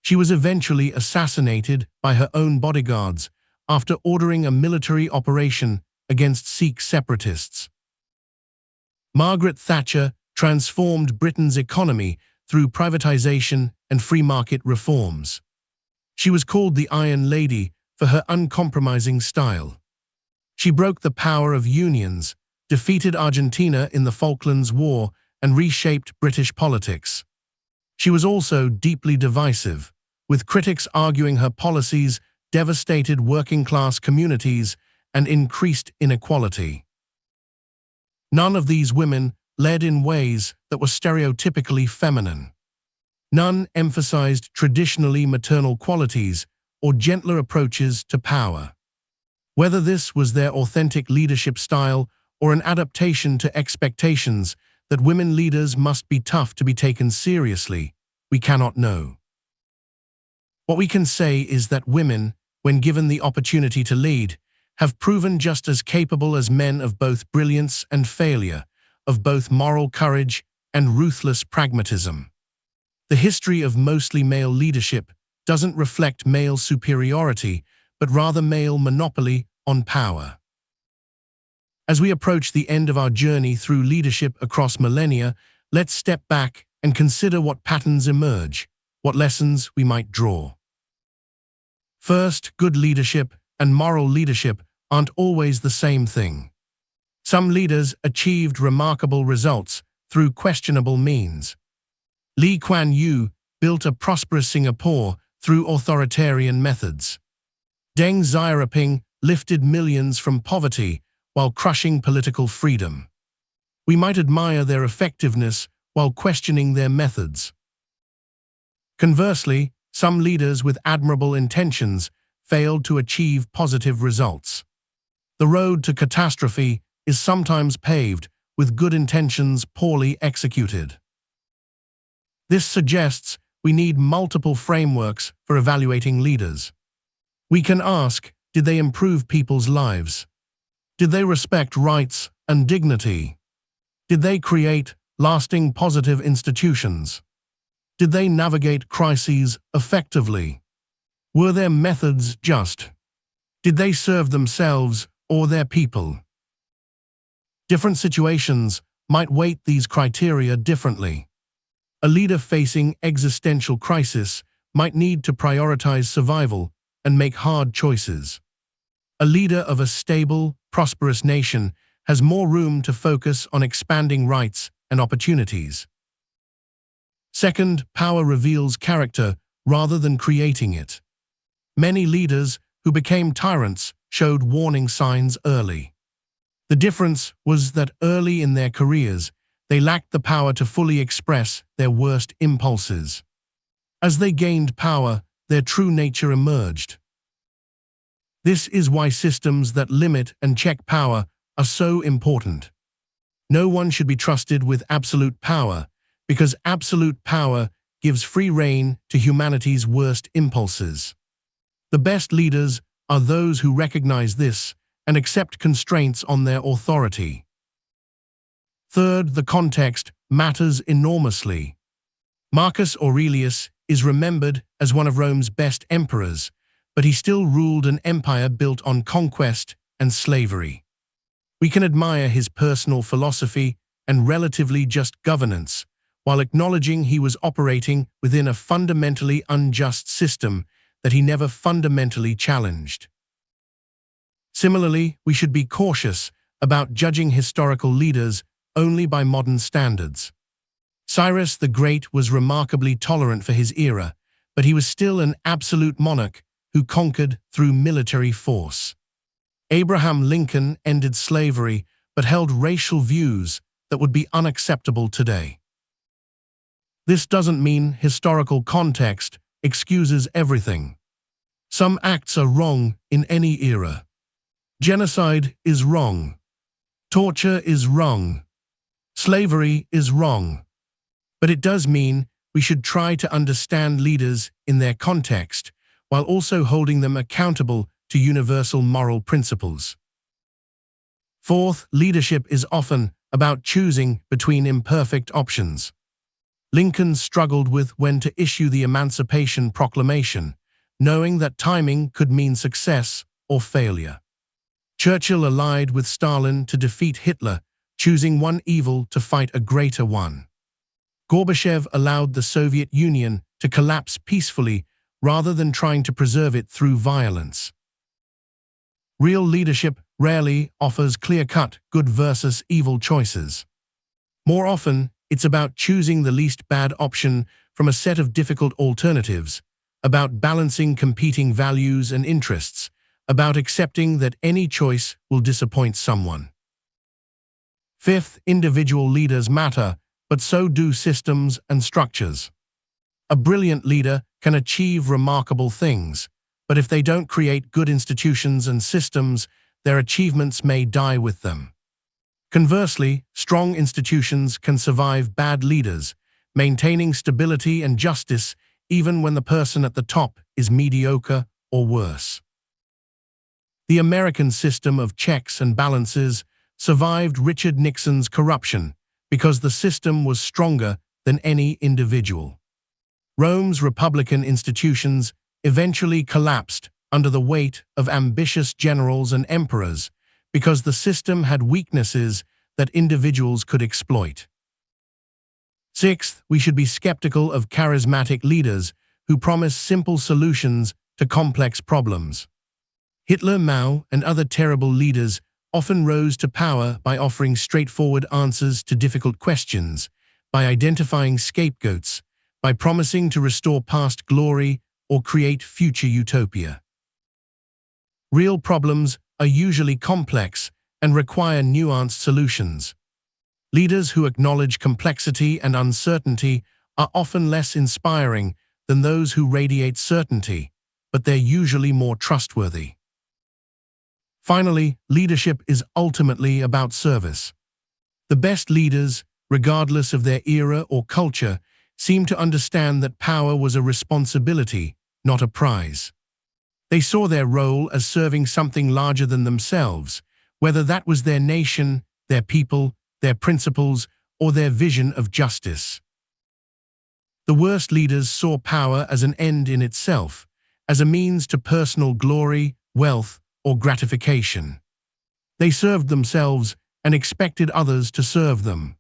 She was eventually assassinated by her own bodyguards after ordering a military operation against Sikh separatists. Margaret Thatcher transformed Britain's economy through privatization and free market reforms. She was called the Iron Lady for her uncompromising style. She broke the power of unions, defeated Argentina in the Falklands War, and reshaped British politics. She was also deeply divisive, with critics arguing her policies devastated working-class communities and increased inequality. None of these women led in ways that were stereotypically feminine. None emphasized traditionally maternal qualities or gentler approaches to power. Whether this was their authentic leadership style or an adaptation to expectations that women leaders must be tough to be taken seriously, we cannot know. What we can say is that women, when given the opportunity to lead, have proven just as capable as men of both brilliance and failure, of both moral courage and ruthless pragmatism. The history of mostly male leadership doesn't reflect male superiority, but rather male monopoly on power. As we approach the end of our journey through leadership across millennia, let's step back and consider what patterns emerge, what lessons we might draw. First, good leadership and moral leadership aren't always the same thing. Some leaders achieved remarkable results through questionable means. Lee Kuan Yew built a prosperous Singapore through authoritarian methods. Deng Xiaoping lifted millions from poverty while crushing political freedom. We might admire their effectiveness while questioning their methods. Conversely, some leaders with admirable intentions failed to achieve positive results. The road to catastrophe is sometimes paved with good intentions poorly executed. This suggests we need multiple frameworks for evaluating leaders. We can ask, did they improve people's lives? Did they respect rights and dignity? Did they create lasting positive institutions? Did they navigate crises effectively? Were their methods just? Did they serve themselves or their people? Different situations might weight these criteria differently. A leader facing existential crisis might need to prioritize survival and make hard choices. A leader of a stable, prosperous nation has more room to focus on expanding rights and opportunities. Second, power reveals character rather than creating it. Many leaders who became tyrants showed warning signs early. The difference was that early in their careers, they lacked the power to fully express their worst impulses. As they gained power, their true nature emerged. This is why systems that limit and check power are so important. No one should be trusted with absolute power, because absolute power gives free rein to humanity's worst impulses. The best leaders are those who recognize this and accept constraints on their authority. Third, the context matters enormously. Marcus Aurelius is remembered as one of Rome's best emperors, but he still ruled an empire built on conquest and slavery. We can admire his personal philosophy and relatively just governance, while acknowledging he was operating within a fundamentally unjust system that he never fundamentally challenged. Similarly, we should be cautious about judging historical leaders only by modern standards. Cyrus the Great was remarkably tolerant for his era, but he was still an absolute monarch who conquered through military force. Abraham Lincoln ended slavery but held racial views that would be unacceptable today. This doesn't mean historical context excuses everything. Some acts are wrong in any era. Genocide is wrong. Torture is wrong. Slavery is wrong. But it does mean we should try to understand leaders in their context, while also holding them accountable to universal moral principles. Fourth, leadership is often about choosing between imperfect options. Lincoln struggled with when to issue the Emancipation Proclamation, knowing that timing could mean success or failure. Churchill allied with Stalin to defeat Hitler, choosing one evil to fight a greater one. Gorbachev allowed the Soviet Union to collapse peacefully rather than trying to preserve it through violence. Real leadership rarely offers clear-cut good versus evil choices. More often, it's about choosing the least bad option from a set of difficult alternatives, about balancing competing values and interests, about accepting that any choice will disappoint someone. Fifth, individual leaders matter, but so do systems and structures. A brilliant leader can achieve remarkable things, but if they don't create good institutions and systems, their achievements may die with them. Conversely, strong institutions can survive bad leaders, maintaining stability and justice even when the person at the top is mediocre or worse. The American system of checks and balances survived Richard Nixon's corruption because the system was stronger than any individual. Rome's republican institutions eventually collapsed under the weight of ambitious generals and emperors because the system had weaknesses that individuals could exploit. Sixth, we should be skeptical of charismatic leaders who promise simple solutions to complex problems. Hitler, Mao, and other terrible leaders often rose to power by offering straightforward answers to difficult questions, by identifying scapegoats, by promising to restore past glory or create future utopia. Real problems are usually complex and require nuanced solutions. Leaders who acknowledge complexity and uncertainty are often less inspiring than those who radiate certainty, but they're usually more trustworthy. Finally, leadership is ultimately about service. The best leaders, regardless of their era or culture, seem to understand that power was a responsibility, not a prize. They saw their role as serving something larger than themselves, whether that was their nation, their people, their principles, or their vision of justice. The worst leaders saw power as an end in itself, as a means to personal glory, wealth, or gratification. They served themselves and expected others to serve them.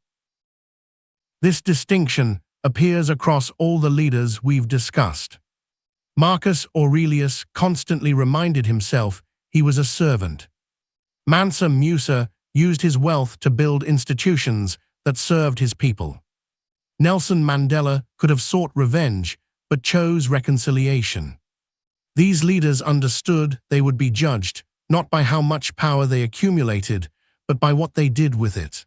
This distinction appears across all the leaders we've discussed. Marcus Aurelius constantly reminded himself he was a servant. Mansa Musa used his wealth to build institutions that served his people. Nelson Mandela could have sought revenge, but chose reconciliation. These leaders understood they would be judged, not by how much power they accumulated, but by what they did with it.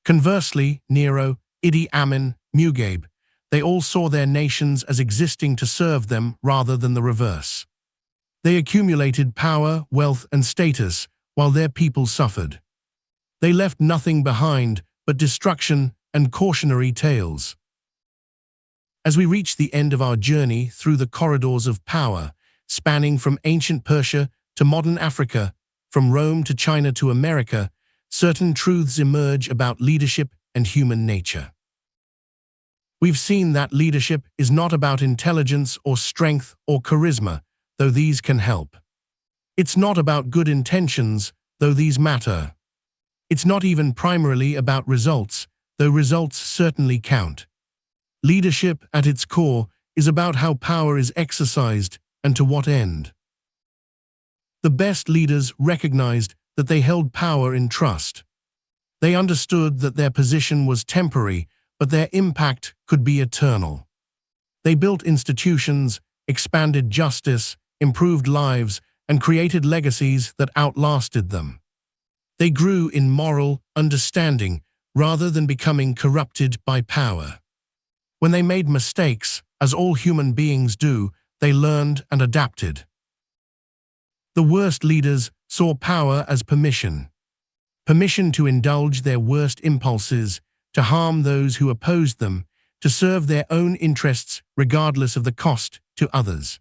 Conversely, Nero, Idi Amin, Mugabe, they all saw their nations as existing to serve them rather than the reverse. They accumulated power, wealth, and status while their people suffered. They left nothing behind but destruction and cautionary tales. As we reach the end of our journey through the corridors of power, spanning from ancient Persia to modern Africa, from Rome to China to America, certain truths emerge about leadership and human nature. We've seen that leadership is not about intelligence or strength or charisma, though these can help. It's not about good intentions, though these matter. It's not even primarily about results, though results certainly count. Leadership, at its core, is about how power is exercised and to what end. The best leaders recognized that they held power in trust. They understood that their position was temporary, but their impact could be eternal. They built institutions, expanded justice, improved lives, and created legacies that outlasted them. They grew in moral understanding rather than becoming corrupted by power. When they made mistakes, as all human beings do, they learned and adapted. The worst leaders saw power as permission. Permission to indulge their worst impulses, to harm those who opposed them, to serve their own interests regardless of the cost to others.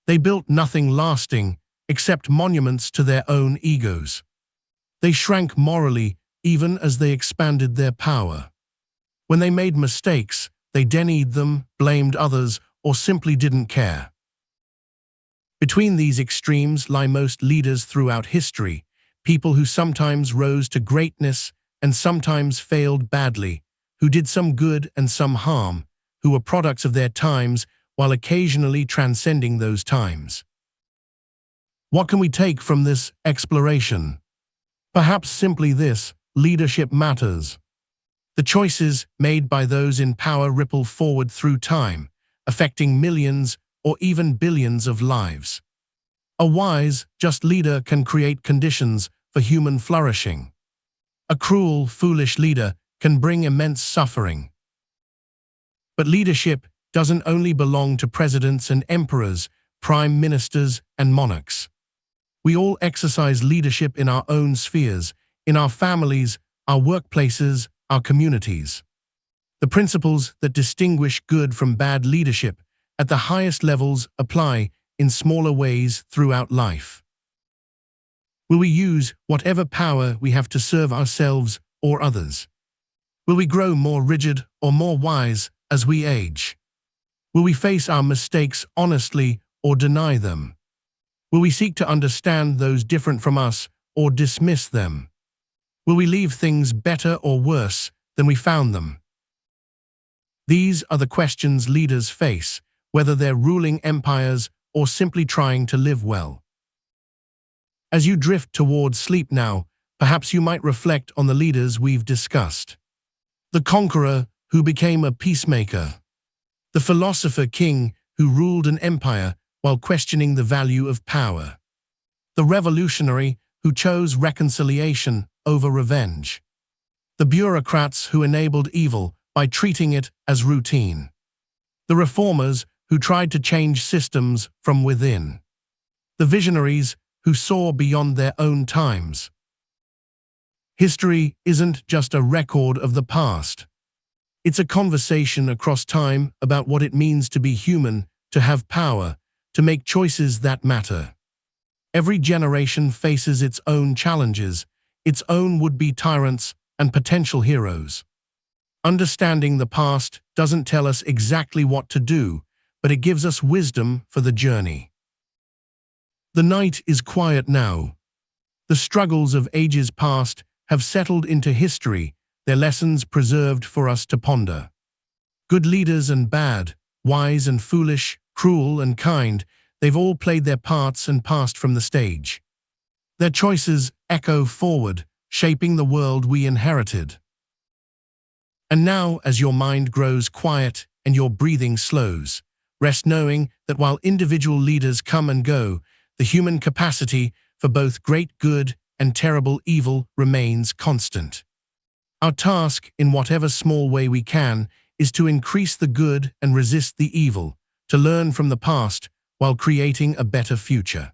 They built nothing lasting except monuments to their own egos. They shrank morally even as they expanded their power. When they made mistakes, they denied them, blamed others, or simply didn't care. Between these extremes lie most leaders throughout history, people who sometimes rose to greatness and sometimes failed badly, who did some good and some harm, who were products of their times while occasionally transcending those times. What can we take from this exploration? Perhaps simply this: leadership matters. The choices made by those in power ripple forward through time, affecting millions or even billions of lives. A wise, just leader can create conditions for human flourishing. A cruel, foolish leader can bring immense suffering. But leadership doesn't only belong to presidents and emperors, prime ministers and monarchs. We all exercise leadership in our own spheres, in our families, our workplaces, our communities. The principles that distinguish good from bad leadership at the highest levels apply in smaller ways throughout life. Will we use whatever power we have to serve ourselves or others? Will we grow more rigid or more wise as we age? Will we face our mistakes honestly or deny them? Will we seek to understand those different from us or dismiss them? Will we leave things better or worse than we found them? These are the questions leaders face, whether they're ruling empires or simply trying to live well. As you drift towards sleep now, perhaps you might reflect on the leaders we've discussed. The conqueror who became a peacemaker. The philosopher king who ruled an empire while questioning the value of power. The revolutionary who chose reconciliation over revenge. The bureaucrats who enabled evil by treating it as routine. The reformers who tried to change systems from within. The visionaries who saw beyond their own times. History isn't just a record of the past. It's a conversation across time about what it means to be human, to have power, to make choices that matter. Every generation faces its own challenges, its own would-be tyrants and potential heroes. Understanding the past doesn't tell us exactly what to do, but it gives us wisdom for the journey. The night is quiet now. The struggles of ages past have settled into history, their lessons preserved for us to ponder. Good leaders and bad, wise and foolish, cruel and kind, they've all played their parts and passed from the stage. Their choices echo forward, shaping the world we inherited. And now, as your mind grows quiet and your breathing slows, rest knowing that while individual leaders come and go, the human capacity for both great good and terrible evil remains constant. Our task, in whatever small way we can, is to increase the good and resist the evil, to learn from the past while creating a better future.